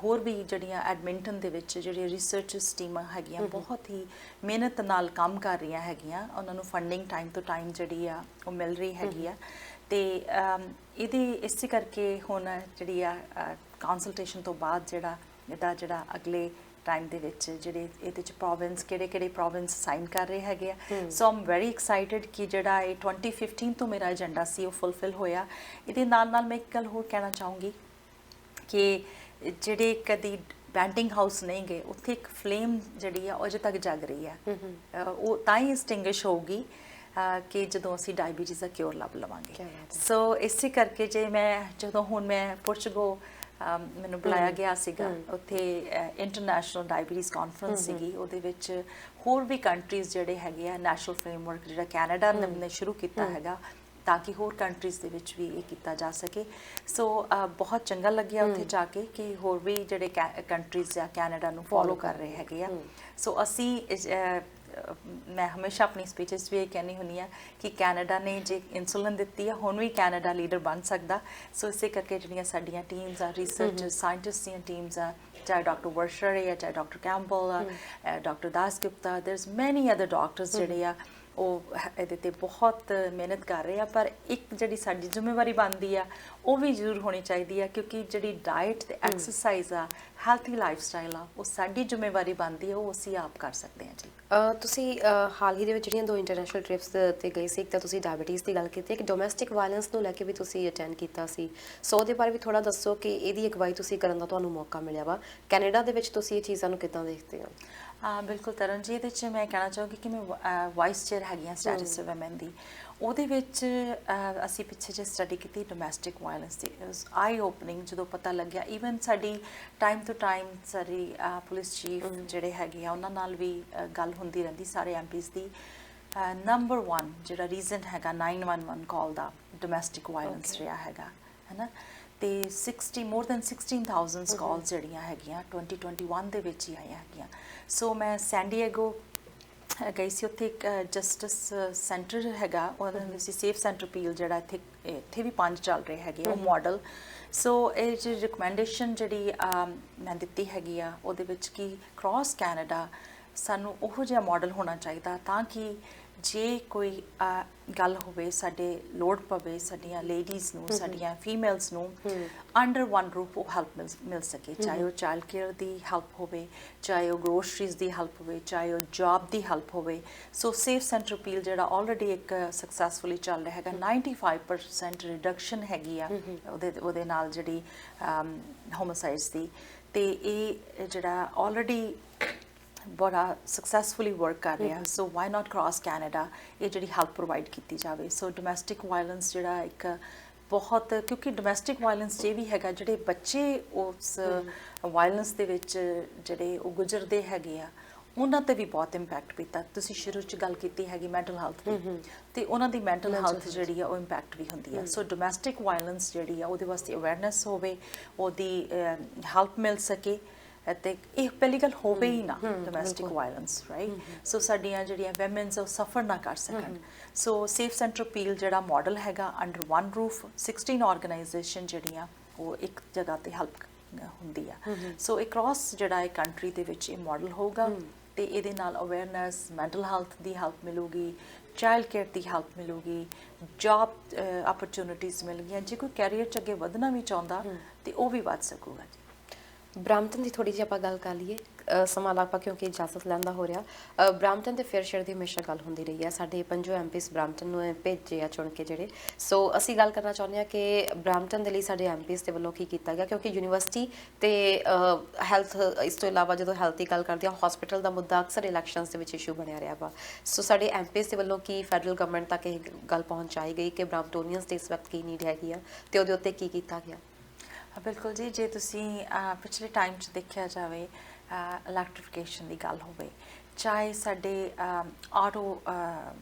ਹੋਰ ਵੀ ਜਿਹੜੀਆਂ ਐਡਮਿੰਟਨ ਦੇ ਵਿੱਚ ਜਿਹੜੀਆਂ ਰਿਸਰਚਸ ਟੀਮਾਂ ਹੈਗੀਆਂ ਬਹੁਤ ਹੀ ਮਿਹਨਤ ਨਾਲ ਕੰਮ ਕਰ ਰਹੀਆਂ ਹੈਗੀਆਂ, ਉਹਨਾਂ ਨੂੰ ਫੰਡਿੰਗ ਟਾਈਮ ਤੋਂ ਟਾਈਮ ਜਿਹੜੀ ਆ ਉਹ ਮਿਲ ਰਹੀ ਹੈਗੀ ਆ ਤੇ ਇਹਦੇ ਇਸੇ ਕਰਕੇ ਹੁਣ ਜਿਹੜੀ ਆ ਕੰਸਲਟੇਸ਼ਨ ਤੋਂ ਬਾਅਦ ਇਹਦਾ ਜਿਹੜਾ ਅਗਲੇ ਟਾਈਮ ਦੇ ਵਿੱਚ ਜਿਹੜੇ ਇਹਦੇ 'ਚ ਪ੍ਰੋਵਿੰਸ ਕਿਹੜੇ ਪ੍ਰੋਵਿੰਸ ਸਾਈਨ ਕਰ ਰਹੇ ਹੈਗੇ ਆ। ਸੋ ਆਮ ਵੈਰੀ ਐਕਸਾਈਟਿਡ ਕਿ ਜਿਹੜਾ ਇਹ 2015 ਤੋਂ ਮੇਰਾ ਏਜੰਡਾ ਸੀ ਉਹ ਫੁਲਫਿਲ ਹੋਇਆ। ਇਹਦੇ ਨਾਲ ਨਾਲ ਮੈਂ ਇੱਕ ਗੱਲ ਹੋਰ ਕਹਿਣਾ ਚਾਹੂੰਗੀ ਕਿ ਜਿਹੜੇ ਕਦੀ ਪੈਂਟਿੰਗ ਹਾਊਸ ਨਹੀਂ ਗਏ, ਉੱਥੇ ਇੱਕ ਫਲੇਮ ਜਿਹੜੀ ਆ ਉਹ ਅਜੇ ਤੱਕ ਜਗ ਰਹੀ ਹੈ। ਉਹ ਤਾਂ ਹੀ ਐਕਸਟਿੰਗੁਇਸ਼ ਹੋਊਗੀ ਕਿ ਜਦੋਂ ਅਸੀਂ ਡਾਇਬੀਟੀਜ਼ ਦਾ ਕਿਉਰ ਲੱਭ ਲਵਾਂਗੇ। ਸੋ ਇਸੇ ਕਰਕੇ ਜੇ ਮੈਂ ਜਦੋਂ ਹੁਣ ਮੈਂ ਪੁਰਤਗਾਲ ਮੈਨੂੰ ਬੁਲਾਇਆ ਗਿਆ ਸੀਗਾ, ਉੱਥੇ ਇੰਟਰਨੈਸ਼ਨਲ ਡਾਇਬੀਟੀਜ਼ ਕਾਨਫਰੰਸ ਸੀਗੀ, ਉਹਦੇ ਵਿੱਚ ਹੋਰ ਵੀ ਕੰਟਰੀਜ਼ ਜਿਹੜੇ ਹੈਗੇ ਆ ਨੈਸ਼ਨਲ ਫਰੇਮਵਰਕ ਜਿਹੜਾ ਕੈਨੇਡਾ ਨੇ ਸ਼ੁਰੂ ਕੀਤਾ ਹੈਗਾ ਤਾਂ ਕਿ ਹੋਰ ਕੰਟਰੀਜ਼ ਦੇ ਵਿੱਚ ਵੀ ਇਹ ਕੀਤਾ ਜਾ ਸਕੇ। ਸੋ ਬਹੁਤ ਚੰਗਾ ਲੱਗਿਆ ਉੱਥੇ ਜਾ ਕੇ ਕਿ ਹੋਰ ਵੀ ਜਿਹੜੇ ਕੰਟਰੀਜ਼ ਆ ਕੈਨੇਡਾ ਨੂੰ ਫੋਲੋ ਕਰ ਰਹੇ ਹੈਗੇ ਆ। ਸੋ ਅਸੀਂ ਮੈਂ ਹਮੇਸ਼ਾ ਆਪਣੀ ਸਪੀਚਸ ਵੀ ਇਹ ਕਹਿੰਦੀ ਹੁੰਦੀ ਆ ਕਿ ਕੈਨੇਡਾ ਨੇ ਜੇ ਇਨਸੂਲਿਨ ਦਿੱਤੀ ਆ, ਹੁਣ ਵੀ ਕੈਨੇਡਾ ਲੀਡਰ ਬਣ ਸਕਦਾ। ਸੋ ਇਸੇ ਕਰਕੇ ਜਿਹੜੀਆਂ ਸਾਡੀਆਂ ਟੀਮਸ ਆ, ਰਿਸਰਚਰ ਸਾਇੰਟਿਸਟ ਦੀਆਂ ਟੀਮਸ ਆ, ਚਾਹੇ ਡਾਕਟਰ ਵਰਸ਼ਰ ਹੈ, ਚਾਹੇ ਡਾਕਟਰ ਕੈਂਪਬਲ ਆ, ਡਾਕਟਰ ਦਾਸ ਗੁਪਤਾ, ਦੇਰਸ ਮੈਨੀ ਅਦਰ ਡਾਕਟਰਸ ਜਿਹੜੇ ਆ ਉਹ ਇਹਦੇ 'ਤੇ ਬਹੁਤ ਮਿਹਨਤ ਕਰ ਰਹੇ ਆ। ਪਰ ਇੱਕ ਜਿਹੜੀ ਸਾਡੀ ਜ਼ਿੰਮੇਵਾਰੀ ਬਣਦੀ ਆ ਉਹ ਵੀ ਜ਼ਰੂਰ ਹੋਣੀ ਚਾਹੀਦੀ ਆ, ਕਿਉਂਕਿ ਜਿਹੜੀ ਡਾਇਟ ਤੇ ਐਕਸਰਸਾਈਜ਼ ਆ, ਹੈਲਥੀ ਲਾਈਫ ਸਟਾਈਲ ਆ, ਉਹ ਸਾਡੀ ਜ਼ਿੰਮੇਵਾਰੀ ਬਣਦੀ ਆ, ਉਹ ਅਸੀਂ ਆਪ ਕਰ ਸਕਦੇ ਹਾਂ ਜੀ। ਤੁਸੀਂ ਹਾਲ ਹੀ ਦੇ ਵਿੱਚ ਜਿਹੜੀਆਂ 2 ਇੰਟਰਨੈਸ਼ਨਲ ਟ੍ਰਿਪਸ ਤੇ ਗਏ ਸੀ, ਇੱਕ ਤਾਂ ਤੁਸੀਂ ਡਾਇਬੀਟੀਜ਼ ਦੀ ਗੱਲ ਕੀਤੀ, ਇੱਕ ਡੋਮੈਸਟਿਕ ਵਾਇਲੈਂਸ ਨੂੰ ਲੈ ਕੇ ਵੀ ਤੁਸੀਂ ਅਟੈਂਡ ਕੀਤਾ ਸੀ। ਸੋ ਉਹਦੇ ਬਾਰੇ ਵੀ ਥੋੜ੍ਹਾ ਦੱਸੋ ਕਿ ਇਹਦੀ ਅਗਵਾਈ ਤੁਸੀਂ ਕਰਨ ਦਾ ਤੁਹਾਨੂੰ ਮੌਕਾ ਮਿਲਿਆ ਵਾ ਕੈਨੇਡਾ ਦੇ ਵਿੱਚ, ਤੁਸੀਂ ਇਹ ਚੀਜ਼ਾਂ ਨੂੰ ਕਿੱਦਾਂ ਦੇਖਦੇ ਹੋ? ਬਿਲਕੁਲ ਤਰਨ ਜੀ, ਇਹਦੇ 'ਚ ਮੈਂ ਕਹਿਣਾ ਚਾਹੂੰਗੀ ਕਿ ਮੈਂ ਵਾਈਸ ਚੇਅਰ ਹੈਗੀ ਹਾਂ ਸਟੈਟਸ ਆਫ ਵੂਮਨ ਦੀ। ਉਹਦੇ ਵਿੱਚ ਅਸੀਂ ਪਿੱਛੇ ਜੇ ਸਟੱਡੀ ਕੀਤੀ ਡੋਮੈਸਟਿਕ ਵਾਇਲੈਂਸ ਦੀ, ਆਈ ਓਪਨਿੰਗ ਜਦੋਂ ਪਤਾ ਲੱਗਿਆ। ਈਵਨ ਸਾਡੀ ਟਾਈਮ ਟੂ ਟਾਈਮ ਸਾਡੀ ਪੁਲਿਸ ਚੀਫ ਜਿਹੜੇ ਹੈਗੇ ਆ ਉਹਨਾਂ ਨਾਲ ਵੀ ਗੱਲ ਹੁੰਦੀ ਰਹਿੰਦੀ, ਸਾਰੇ ਐਮਪੀਜ਼ ਦੀ। ਨੰਬਰ 1 ਜਿਹੜਾ ਰੀਜ਼ਨ ਹੈਗਾ 911 ਕਾਲ ਦਾ ਡੋਮੈਸਟਿਕ ਵਾਇਲੈਂਸ ਰਿਹਾ ਹੈਗਾ, ਹੈ ਨਾ। ਤੇ ਮੋਰ ਦੈਨ 16,000 ਕਾਲਸ ਜਿਹੜੀਆਂ ਹੈਗੀਆਂ 2021 ਦੇ ਵਿੱਚ ਹੀ ਆਈਆਂ ਹੈਗੀਆਂ। ਸੋ ਮੈਂ ਸੈਨ ਡਿਏਗੋ ਗਈ ਸੀ, ਉੱਥੇ ਇੱਕ ਜਸਟਿਸ ਸੈਂਟਰ ਹੈਗਾ, ਉਹਦੇ ਵਿੱਚ ਸੇਫ ਸੈਂਟਰ ਪੀਲ ਜਿਹੜਾ ਇੱਥੇ ਵੀ 5 ਚੱਲ ਰਹੇ ਹੈਗੇ ਉਹ ਮਾਡਲ। ਸੋ ਇਹ ਜਿਹੜੀ ਰਿਕਮੈਂਡੇਸ਼ਨ ਜਿਹੜੀ ਮੈਂ ਦਿੱਤੀ ਹੈਗੀ ਆ ਉਹਦੇ ਵਿੱਚ ਕਿ ਕ੍ਰਾਸ ਕੈਨੇਡਾ ਸਾਨੂੰ ਉਹੋ ਜਿਹਾ ਮਾਡਲ ਹੋਣਾ ਚਾਹੀਦਾ ਤਾਂ ਕਿ ਜੇ ਕੋਈ ਗੱਲ ਹੋਵੇ, ਸਾਡੇ ਲੋੜ ਪਵੇ ਸਾਡੀਆਂ ਲੇਡੀਜ਼ ਨੂੰ, ਸਾਡੀਆਂ ਫੀਮੇਲਸ ਨੂੰ, ਅੰਡਰ ਵਨ ਰੂਫ ਉਹ ਹੈਲਪ ਮਿਲ ਸਕੇ। ਚਾਹੇ ਉਹ ਚਾਈਲਡ ਕੇਅਰ ਦੀ ਹੈਲਪ ਹੋਵੇ, ਚਾਹੇ ਉਹ ਗਰੋਸਰੀਜ਼ ਦੀ ਹੈਲਪ ਹੋਵੇ, ਚਾਹੇ ਉਹ ਜੌਬ ਦੀ ਹੈਲਪ ਹੋਵੇ। ਸੋ ਸੇਫ ਸੈਂਟਰ ਪੀਲ ਜਿਹੜਾ ਆਲਰੇਡੀ ਇੱਕ ਸਕਸੈਸਫੁਲੀ ਚੱਲ ਰਿਹਾ ਹੈਗਾ, 95% ਰਿਡਕਸ਼ਨ ਹੈਗੀ ਆ ਉਹਦੇ ਨਾਲ ਜਿਹੜੀ ਹੋਮੋਸਾਈਡਸ ਦੀ। ਤੇ ਇਹ ਜਿਹੜਾ ਆਲਰੇਡੀ ਬੜਾ ਸਕਸੈਸਫੁਲੀ ਵਰਕ ਕਰ ਰਿਹਾ। ਸੋ ਵਾਈ ਨਾਟ ਕ੍ਰਾਸ ਕੈਨੇਡਾ ਇਹ ਜਿਹੜੀ ਹੈਲਪ ਪ੍ਰੋਵਾਈਡ ਕੀਤੀ ਜਾਵੇ। ਸੋ ਡੋਮੈਸਟਿਕ ਵਾਇਲੈਂਸ ਜਿਹੜਾ ਇੱਕ ਬਹੁਤ, ਕਿਉਂਕਿ ਡੋਮੈਸਟਿਕ ਵਾਇਲੈਂਸ ਜੇ ਵੀ ਹੈਗਾ, ਜਿਹੜੇ ਬੱਚੇ ਉਸ ਵਾਇਲੈਂਸ ਦੇ ਵਿੱਚ ਜਿਹੜੇ ਉਹ ਗੁਜ਼ਰਦੇ ਹੈਗੇ ਆ ਉਹਨਾਂ 'ਤੇ ਵੀ ਬਹੁਤ ਇੰਪੈਕਟ ਪੀਤਾ। ਤੁਸੀਂ ਸ਼ੁਰੂ 'ਚ ਗੱਲ ਕੀਤੀ ਹੈਗੀ ਮੈਂਟਲ ਹੈਲਥ ਦੀ, ਤੇ ਉਹਨਾਂ ਦੀ ਮੈਂਟਲ ਹੈਲਥ ਜਿਹੜੀ ਆ ਉਹ ਇੰਪੈਕਟ ਵੀ ਹੁੰਦੀ ਆ। ਸੋ ਡੋਮੈਸਟਿਕ ਵਾਇਲੈਂਸ ਜਿਹੜੀ ਆ ਉਹਦੇ ਵਾਸਤੇ ਅਵੇਅਰਨੈਸ ਹੋਵੇ, ਉਹਦੀ ਹੈਲਪ ਮਿਲ ਸਕੇ। ਅਤੇ ਇਹ ਪਹਿਲੀ ਗੱਲ ਹੋਵੇ ਹੀ ਨਾ ਡੋਮੈਸਟਿਕ ਵਾਇਲੈਂਸ, ਰਾਈਟ। ਸੋ ਸਾਡੀਆਂ ਜਿਹੜੀਆਂ ਵੈਮਨਸ ਉਹ ਸਫਰ ਨਾ ਕਰ ਸਕਣ। ਸੋ ਸੇਫ ਸੈਂਟਰ ਪੀਲ ਜਿਹੜਾ ਮਾਡਲ ਹੈਗਾ ਅੰਡਰ ਵਨ ਰੂਫ 16 ਆਰਗੇਨਾਈਜੇਸ਼ਨ ਜਿਹੜੀਆਂ ਉਹ ਇੱਕ ਜਗ੍ਹਾ ਤੇ ਹੈਲਪ ਹੁੰਦੀ ਆ। ਸੋ ਅਕ੍ਰੋਸ ਜਿਹੜਾ ਇਹ ਕੰਟਰੀ ਦੇ ਵਿੱਚ ਇਹ ਮਾਡਲ ਹੋਊਗਾ ਤੇ ਇਹਦੇ ਨਾਲ ਅਵੇਅਰਨੈਸ, ਮੈਂਟਲ ਹੈਲਥ ਦੀ ਹੈਲਪ ਮਿਲੂਗੀ, ਚਾਈਲਡ ਕੇਅਰ ਦੀ ਹੈਲਪ ਮਿਲੂਗੀ, ਜੌਬ ਅਪਰਚੁਨਿਟੀਜ਼ ਮਿਲਣਗੀਆਂ। ਜੇ ਕੋਈ ਕੈਰੀਅਰ 'ਚ ਅੱਗੇ ਵਧਣਾ ਵੀ ਚਾਹੁੰਦਾ ਤੇ ਉਹ ਵੀ ਵੱਧ ਸਕੂਗਾ ਜੀ। ਬ੍ਰਾਂਪਟਨ ਦੀ ਥੋੜੀ ਜਿਹੀ ਆਪਾਂ ਗੱਲ ਕਰ ਲਈਏ, ਸਮਾਂ ਆਪਾਂ ਕਿਉਂਕਿ ਇਜਾਜ਼ਤ ਲੈਂਦਾ ਹੋ ਰਿਹਾ। ਬ੍ਰਾਂਪਟਨ ਤੇ ਫੇਅਰ ਸ਼ੇਅਰ ਦੀ ਹਮੇਸ਼ਾ ਗੱਲ ਹੁੰਦੀ ਰਹੀ ਹੈ, ਸਾਡੇ 5 ਐਮਪੀਸ ਬ੍ਰਾਂਪਟਨ ਨੂੰ ਭੇਜੇ ਆ ਚੁਣ ਕੇ ਜਿਹੜੇ। ਸੋ ਅਸੀਂ ਗੱਲ ਕਰਨਾ ਚਾਹੁੰਦੇ ਹਾਂ ਕਿ ਬ੍ਰਾਂਪਟਨ ਦੇ ਲਈ ਸਾਡੇ ਐਮਪੀਸ ਦੇ ਵੱਲੋਂ ਕੀ ਕੀਤਾ ਗਿਆ, ਕਿਉਂਕਿ ਯੂਨੀਵਰਸਿਟੀ ਤੇ ਹੈਲਥ, ਇਸ ਤੋਂ ਇਲਾਵਾ ਜਦੋਂ ਹੈਲਥ ਦੀ ਗੱਲ ਕਰਦੇ ਹਾਂ, ਹਸਪੀਟਲ ਦਾ ਮੁੱਦਾ ਅਕਸਰ ਇਲੈਕਸ਼ਨਸ ਦੇ ਵਿੱਚ ਇਸ਼ੂ ਬਣਿਆ ਰਿਹਾ ਵਾ। ਸੋ ਸਾਡੇ ਐਮਪੀਸ ਦੇ ਵੱਲੋਂ ਕੀ ਫੈਡਰਲ ਗਵਰਨਮੈਂਟ ਤੱਕ ਇਹ ਗੱਲ ਪਹੁੰਚਾਈ ਗਈ ਕਿ ਬ੍ਰਾਂਪਟੋਨੀਅਨਸ ਦੇ ਇਸ ਵਕਤ ਕੀ ਨੀਡ ਹੈਗੀ ਆ ਤੇ ਉਹਦੇ ਉੱਤੇ ਕੀ ਕੀਤਾ ਗਿਆ? ਬਿਲਕੁਲ ਜੀ, ਜੇ ਤੁਸੀਂ ਪਿਛਲੇ ਟਾਈਮ 'ਚ ਦੇਖਿਆ ਜਾਵੇ, ਇਲੈਕਟ੍ਰੀਫਿਕੇਸ਼ਨ ਦੀ ਗੱਲ ਹੋਵੇ, ਚਾਹੇ ਸਾਡੇ ਆਟੋ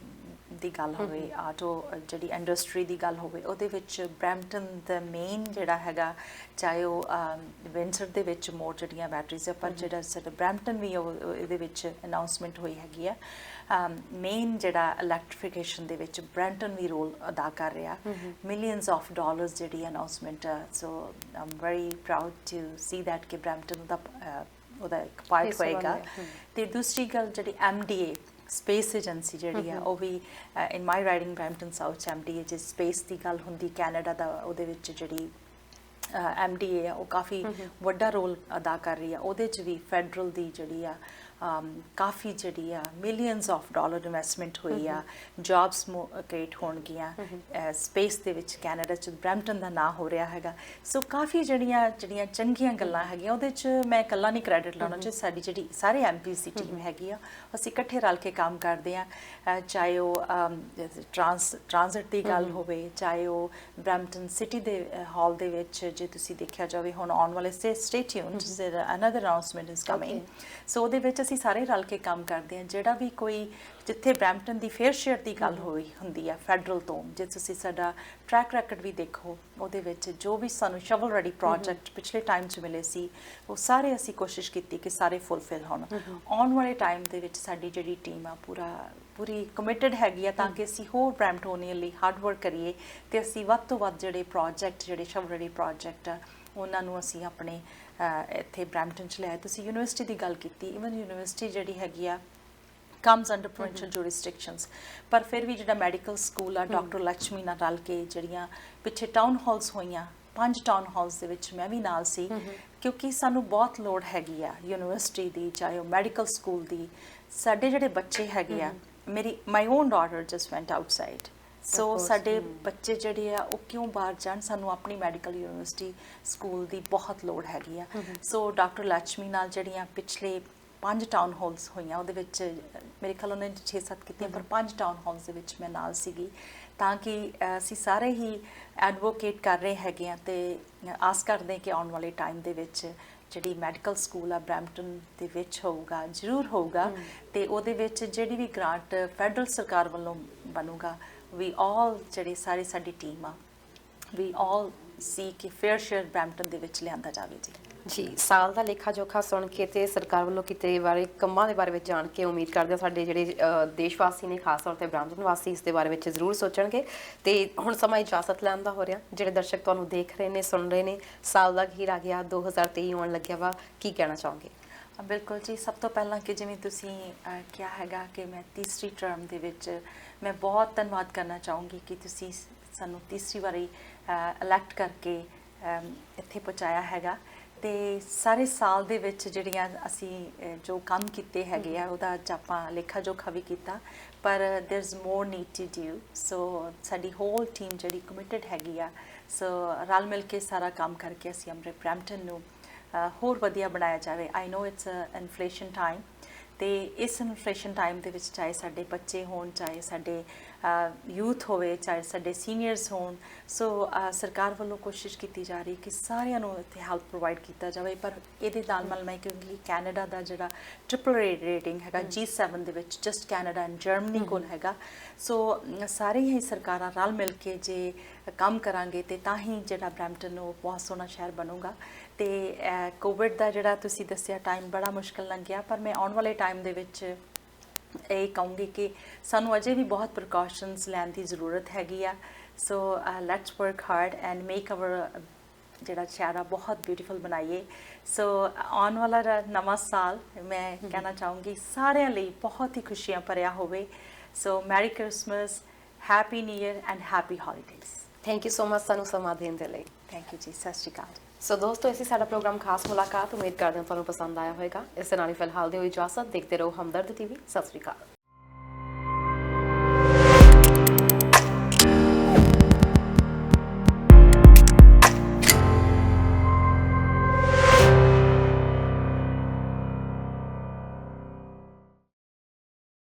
ਦੀ ਗੱਲ ਹੋਵੇ, ਆਟੋ ਜਿਹੜੀ ਇੰਡਸਟਰੀ ਦੀ ਗੱਲ ਹੋਵੇ, ਉਹਦੇ ਵਿੱਚ ਬ੍ਰੈਂਪਟਨ ਦਾ ਮੇਨ ਜਿਹੜਾ ਹੈਗਾ, ਚਾਹੇ ਉਹ ਵਿੰਸਰ ਦੇ ਵਿੱਚ ਮੋਰ ਜਿਹੜੀਆਂ ਬੈਟਰੀਜ਼ ਆ, ਪਰ ਜਿਹੜਾ ਸਾਡਾ ਬ੍ਰੈਂਪਟਨ ਵੀ ਇਹਦੇ ਵਿੱਚ ਅਨਾਊਂਸਮੈਂਟ ਹੋਈ ਹੈਗੀ ਆ। ਮੇਨ ਜਿਹੜਾ ਇਲੈਕਟ੍ਰੀਫਿਕੇਸ਼ਨ ਦੇ ਵਿੱਚ ਬ੍ਰੈਂਪਟਨ ਵੀ ਰੋਲ ਅਦਾ ਕਰ ਰਿਹਾ, ਮਿਲੀਅਨਸ ਆਫ ਡਾਲਰਸ ਜਿਹੜੀ ਅਨਾਊਂਸਮੈਂਟ ਆ। So I'm very proud to see that ਕਿ ਬ੍ਰੈਂਪਟਨ ਦਾ ਉਹਦਾ ਇੱਕ ਪਾਰਟ ਹੋਏਗਾ। ਤੇ ਦੂਸਰੀ ਗੱਲ ਜਿਹੜੀ MDA ਸਪੇਸ ਏਜੰਸੀ ਜਿਹੜੀ ਆ ਉਹ ਵੀ ਇਨ ਮਾਈ ਰਾਈਡਿੰਗ ਬ੍ਰੈਂਪਟਨ ਸਾਊਥ MDA 'ਚ ਸਪੇਸ ਦੀ ਗੱਲ ਹੁੰਦੀ, ਕੈਨੇਡਾ ਦਾ ਉਹਦੇ ਵਿੱਚ ਜਿਹੜੀ MDA ਆ ਉਹ ਕਾਫੀ ਵੱਡਾ ਰੋਲ ਅਦਾ ਕਰ ਰਹੀ ਆ। ਉਹਦੇ 'ਚ ਵੀ ਫੈਡਰਲ ਦੀ ਜਿਹੜੀ ਆ ਕਾਫੀ ਜਿਹੜੀ ਆ ਮਿਲੀਅਨਸ ਆਫ ਡਾਲਰ ਇਨਵੈਸਟਮੈਂਟ ਹੋਈ ਆ, ਜੌਬਸ ਕ੍ਰੀਏਟ ਹੋਣਗੀਆਂ ਸਪੇਸ ਦੇ ਵਿੱਚ, ਕੈਨੇਡਾ 'ਚ ਬਰੈਂਪਟਨ ਦਾ ਨਾਂ ਹੋ ਰਿਹਾ ਹੈਗਾ। ਸੋ ਕਾਫੀ ਜਿਹੜੀਆਂ ਚੰਗੀਆਂ ਗੱਲਾਂ ਹੈਗੀਆਂ, ਉਹਦੇ 'ਚ ਮੈਂ ਇਕੱਲਾ ਨਹੀਂ ਕ੍ਰੈਡਿਟ ਲਾਉਣਾ ਚਾਹੁੰਦੀ, ਸਾਡੀ ਜਿਹੜੀ ਸਾਰੇ ਐਮਪੀਜ਼ ਦੀ ਟੀਮ ਹੈਗੀ ਆ, ਅਸੀਂ ਇਕੱਠੇ ਰਲ ਕੇ ਕੰਮ ਕਰਦੇ ਆ, ਚਾਹੇ ਉਹ ਟ੍ਰਾਂਜ਼ਿਟ ਦੀ ਗੱਲ ਹੋਵੇ, ਚਾਹੇ ਉਹ ਬਰੈਂਪਟਨ ਸਿਟੀ ਦੇ ਹਾਲ ਦੇ ਵਿੱਚ, ਜੇ ਤੁਸੀਂ ਦੇਖਿਆ ਜਾਵੇ ਹੁਣ ਆਉਣ ਵਾਲੇ stay tuned, another announcement is coming. So ਉਹਦੇ ਵਿੱਚ ਅਸੀਂ ਸਾਰੇ ਰਲ ਕੇ ਕੰਮ ਕਰਦੇ ਹਾਂ। ਜਿਹੜਾ ਵੀ ਕੋਈ ਜਿੱਥੇ ਬਰੈਂਪਟਨ ਦੀ ਫੇਅਰ ਸ਼ੇਅਰ ਦੀ ਗੱਲ ਹੁੰਦੀ ਆ ਫੈਡਰਲ ਤੋਂ, ਜੇ ਤੁਸੀਂ ਸਾਡਾ ਟਰੈਕ ਰੈਕਡ ਵੀ ਦੇਖੋ, ਉਹਦੇ ਵਿੱਚ ਜੋ ਵੀ ਸਾਨੂੰ ਸ਼ਵਲ ਰੈਡੀ ਪ੍ਰੋਜੈਕਟ ਪਿਛਲੇ ਟਾਈਮ 'ਚ ਮਿਲੇ ਸੀ, ਉਹ ਸਾਰੇ ਅਸੀਂ ਕੋਸ਼ਿਸ਼ ਕੀਤੀ ਕਿ ਸਾਰੇ ਫੁੱਲਫਿਲ ਹੋਣ। ਆਉਣ ਵਾਲੇ ਟਾਈਮ ਦੇ ਵਿੱਚ ਸਾਡੀ ਜਿਹੜੀ ਟੀਮ ਆ ਪੂਰੀ ਕਮਿਟਡ ਹੈਗੀ ਆ, ਤਾਂ ਕਿ ਅਸੀਂ ਹੋਰ ਬਰੈਂਪਟੋਨੀਅਨ ਲਈ ਹਾਰਡ ਵਰਕ ਕਰੀਏ ਤੇ ਅਸੀਂ ਵੱਧ ਤੋਂ ਵੱਧ ਜਿਹੜੇ ਪ੍ਰੋਜੈਕਟ, ਜਿਹੜੇ ਸ਼ਵਲ ਰੈਡੀ ਪ੍ਰੋਜੈਕਟ ਆ, ਉਹਨਾਂ ਨੂੰ ਅਸੀਂ ਆਪਣੇ ਇੱਥੇ ਬਰੈਂਪਟਨ 'ਚ ਲਿਆਏ। ਤੁਸੀਂ ਯੂਨੀਵਰਸਿਟੀ ਦੀ ਗੱਲ ਕੀਤੀ, ਈਵਨ ਯੂਨੀਵਰਸਿਟੀ ਜਿਹੜੀ ਹੈਗੀ ਆ comes under provincial jurisdictions, ਪਰ ਫਿਰ ਵੀ ਜਿਹੜਾ ਮੈਡੀਕਲ ਸਕੂਲ ਆ ਡਾਕਟਰ ਲక్ష్ਮੀ ਨਾਲ ਰਲ ਕੇ ਜਿਹੜੀਆਂ ਪਿੱਛੇ ਟਾਊਨ ਹਾਲਸ ਹੋਈਆਂ, 5 ਟਾਊਨ ਹਾਲਸ ਦੇ ਵਿੱਚ ਮੈਂ ਵੀ ਨਾਲ ਸੀ, ਕਿਉਂਕਿ ਸਾਨੂੰ ਬਹੁਤ ਲੋੜ ਹੈਗੀ ਆ ਯੂਨੀਵਰਸਿਟੀ ਦੀ, ਚਾਹੇ ਉਹ ਮੈਡੀਕਲ ਸਕੂਲ ਦੀ। ਸਾਡੇ ਜਿਹੜੇ ਬੱਚੇ ਹੈਗੇ ਆ, my own daughter just went outside, so ਸਾਡੇ ਬੱਚੇ ਜਿਹੜੇ ਆ ਉਹ ਕਿਉਂ ਬਾਹਰ ਜਾਣ, ਸਾਨੂੰ ਆਪਣੀ ਮੈਡੀਕਲ ਯੂਨੀਵਰਸਿਟੀ ਸਕੂਲ ਦੀ ਬਹੁਤ ਲੋੜ ਹੈਗੀ ਆ। ਸੋ ਡਾਕਟਰ ਲక్ష్ਮੀ ਨਾਲ ਜਿਹੜੀਆਂ ਪਿਛਲੇ 5 ਟਾਊਨ ਹਾਲਸ ਹੋਈਆਂ, ਉਹਦੇ ਵਿੱਚ ਮੇਰੇ ਖਿਆਲ ਉਹਨੇ 6-7 ਕੀਤੀਆਂ, ਪਰ 5 ਟਾਊਨ ਹਾਲਸ ਦੇ ਵਿੱਚ ਮੈਂ ਨਾਲ ਸੀਗੀ, ਤਾਂ ਕਿ ਅਸੀਂ ਸਾਰੇ ਹੀ ਐਡਵੋਕੇਟ ਕਰ ਰਹੇ ਹੈਗੇ ਆ ਤੇ ਆਸ ਕਰਦੇ ਕਿ ਆਉਣ ਵਾਲੇ ਟਾਈਮ ਦੇ ਵਿੱਚ ਜਿਹੜੀ ਮੈਡੀਕਲ ਸਕੂਲ ਆ ਬਰੈਂਪਟਨ ਦੇ ਵਿੱਚ ਹੋਊਗਾ, ਜ਼ਰੂਰ ਹੋਊਗਾ, ਤੇ ਉਹਦੇ ਵਿੱਚ ਜਿਹੜੀ ਵੀ ਗ੍ਰਾਂਟ ਫੈਡਰਲ ਸਰਕਾਰ ਵੱਲੋਂ ਬਣੂਗਾ, ਵੀ ਆਲ ਜਿਹੜੀ ਸਾਡੀ ਟੀਮ ਆ, ਵੀ ਆਲ ਸੀ ਕਿ ਫੇਅਰ ਸ਼ੇਅਰ ਬਰੈਂਪਟਨ ਦੇ ਵਿੱਚ ਲਿਆਂਦਾ ਜਾਵੇ। ਜੀ, ਸਾਲ ਦਾ ਲੇਖਾ ਜੋਖਾ ਸੁਣ ਕੇ ਤੇ ਸਰਕਾਰ ਵੱਲੋਂ ਕੀਤੇ ਬਾਰੇ ਕੰਮਾਂ ਦੇ ਬਾਰੇ ਵਿੱਚ ਜਾਣ ਕੇ ਉਮੀਦ ਕਰਦੇ ਹਾਂ ਸਾਡੇ ਜਿਹੜੇ ਦੇਸ਼ ਵਾਸੀ ਨੇ, ਖਾਸ ਤੌਰ ਤੇ ਬ੍ਰਾਹਮਣ ਵਾਸੀ, ਇਸ ਦੇ ਬਾਰੇ ਵਿੱਚ ਜ਼ਰੂਰ ਸੋਚਣਗੇ। ਤੇ ਹੁਣ ਸਮਾਂ ਇਜਾਜ਼ਤ ਲੈਣ ਦਾ ਹੋ ਰਿਹਾ। ਜਿਹੜੇ ਦਰਸ਼ਕ ਤੁਹਾਨੂੰ ਦੇਖ ਰਹੇ ਨੇ, ਸੁਣ ਰਹੇ ਨੇ, ਸਾਲ ਦਾ ਅਖੀਰ ਆ ਗਿਆ, 2023 ਆਉਣ ਲੱਗਿਆ ਵਾ, ਕੀ ਕਹਿਣਾ ਚਾਹੋਗੇ? ਬਿਲਕੁਲ ਜੀ, ਸਭ ਤੋਂ ਪਹਿਲਾਂ ਕਿ ਜਿਵੇਂ ਤੁਸੀਂ ਕਿਹਾ ਹੈਗਾ ਕਿ ਮੈਂ ਤੀਸਰੀ ਟਰਮ ਦੇ ਵਿੱਚ, ਮੈਂ ਬਹੁਤ ਧੰਨਵਾਦ ਕਰਨਾ ਚਾਹੂੰਗੀ ਕਿ ਤੁਸੀਂ ਸਾਨੂੰ ਤੀਸਰੀ ਵਾਰੀ ਇਲੈਕਟ ਕਰਕੇ ਇੱਥੇ ਪਹੁੰਚਾਇਆ ਹੈਗਾ। ਤੇ ਸਾਰੇ ਸਾਲ ਦੇ ਵਿੱਚ ਜਿਹੜੀਆਂ ਅਸੀਂ ਜੋ ਕੰਮ ਕੀਤੇ ਹੈਗੇ ਆ, ਉਹਦਾ ਅੱਜ ਆਪਾਂ ਲੇਖਾ ਜੋਖਾ ਵੀ ਕੀਤਾ, ਪਰ there is more need to do. So ਸਾਡੀ ਹੋਲ ਟੀਮ ਜਿਹੜੀ ਕਮਿਟਡ ਹੈਗੀ ਆ, ਸੋ ਰਲ ਮਿਲ ਕੇ ਸਾਰਾ ਕੰਮ ਕਰਕੇ ਅਸੀਂ ਆਪਣੇ ਬਰੈਂਪਟਨ ਨੂੰ ਹੋਰ ਵਧੀਆ ਬਣਾਇਆ ਜਾਵੇ। ਆਈ ਨੋ ਇਟਸ ਇਨਫਲੇਸ਼ਨ ਟਾਈਮ, ਤੇ ਇਸ ਇਨਫਲੇਸ਼ਨ ਟਾਈਮ ਦੇ ਵਿੱਚ ਚਾਹੇ ਸਾਡੇ ਬੱਚੇ ਹੋਣ, ਚਾਹੇ ਸਾਡੇ ਯੂਥ ਹੋਵੇ, ਚਾਹੇ ਸਾਡੇ ਸੀਨੀਅਰਸ ਹੋਣ, ਸੋ ਸਰਕਾਰ ਵੱਲੋਂ ਕੋਸ਼ਿਸ਼ ਕੀਤੀ ਜਾ ਰਹੀ ਕਿ ਸਾਰਿਆਂ ਨੂੰ ਇੱਥੇ ਹੈਲਪ ਪ੍ਰੋਵਾਈਡ ਕੀਤਾ ਜਾਵੇ। ਪਰ ਇਹਦੇ ਨਾਲ ਮੈਂ ਕਹੂੰਗੀ ਕੈਨੇਡਾ ਦਾ ਜਿਹੜਾ ਟ੍ਰਿਪਲ ਰੇਟਿੰਗ ਹੈਗਾ G7 ਦੇ ਵਿੱਚ, ਜਸਟ ਕੈਨੇਡਾ ਐਂਡ ਜਰਮਨੀ ਕੋਲ ਹੈਗਾ। ਸੋ ਸਾਰੇ ਹੀ ਸਰਕਾਰਾਂ ਰਲ ਮਿਲ ਕੇ ਜੇ ਕੰਮ ਕਰਾਂਗੇ ਤੇ ਤਾਂ ਹੀ ਜਿਹੜਾ ਬਰੈਂਪਟਨ ਉਹ ਬਹੁਤ ਸੋਹਣਾ ਸ਼ਹਿਰ ਬਣੂਗਾ। ਤੇ ਕੋਵਿਡ ਦਾ ਜਿਹੜਾ ਤੁਸੀਂ ਦੱਸਿਆ ਟਾਈਮ ਬੜਾ ਮੁਸ਼ਕਿਲ ਲੰਘਿਆ, ਪਰ ਮੈਂ ਆਉਣ ਵਾਲੇ ਟਾਈਮ ਦੇ ਵਿੱਚ ਇਹ ਕਹੂੰਗੀ ਕਿ ਸਾਨੂੰ ਅਜੇ ਵੀ ਬਹੁਤ ਪ੍ਰੀਕਾਸ਼ਨਸ ਲੈਣ ਦੀ ਜ਼ਰੂਰਤ ਹੈਗੀ ਆ। So let's work hard and make our ਜਿਹੜਾ ਸ਼ਹਿਰ ਆ ਬਹੁਤ ਬਿਊਟੀਫੁਲ ਬਣਾਈਏ। ਸੋ ਆਉਣ ਵਾਲਾ ਨਵਾਂ ਸਾਲ ਮੈਂ ਕਹਿਣਾ ਚਾਹੂੰਗੀ ਸਾਰਿਆਂ ਲਈ ਬਹੁਤ ਹੀ ਖੁਸ਼ੀਆਂ ਭਰਿਆ ਹੋਵੇ। So merry Christmas, happy new year and happy holidays. Thank you so much ਸਾਨੂੰ ਸਮਾਂ ਦੇਣ ਦੇ ਲਈ। ਥੈਂਕ ਯੂ ਜੀ, ਸਤਿ ਸ਼੍ਰੀ ਅਕਾਲ। ਸੋ ਦੋਸਤੋ, ਇਸੇ ਸਾਡਾ ਪ੍ਰੋਗਰਾਮ ਖਾਸ ਮੁਲਾਕਾਤ, ਉਮੀਦ ਕਰਦੇ ਹਾਂ ਤੁਹਾਨੂੰ ਪਸੰਦ ਆਇਆ ਹੋਵੇਗਾ। ਇਸ ਦੇ ਨਾਲ ਹੀ ਫਿਲਹਾਲ ਦਿਓ ਇਜਾਜ਼ਤ, ਦੇਖਦੇ ਰਹੋ ਹਮਦਰਦ ਟੀਵੀ। ਸਤਿ ਸ਼੍ਰੀ ਅਕਾਲ।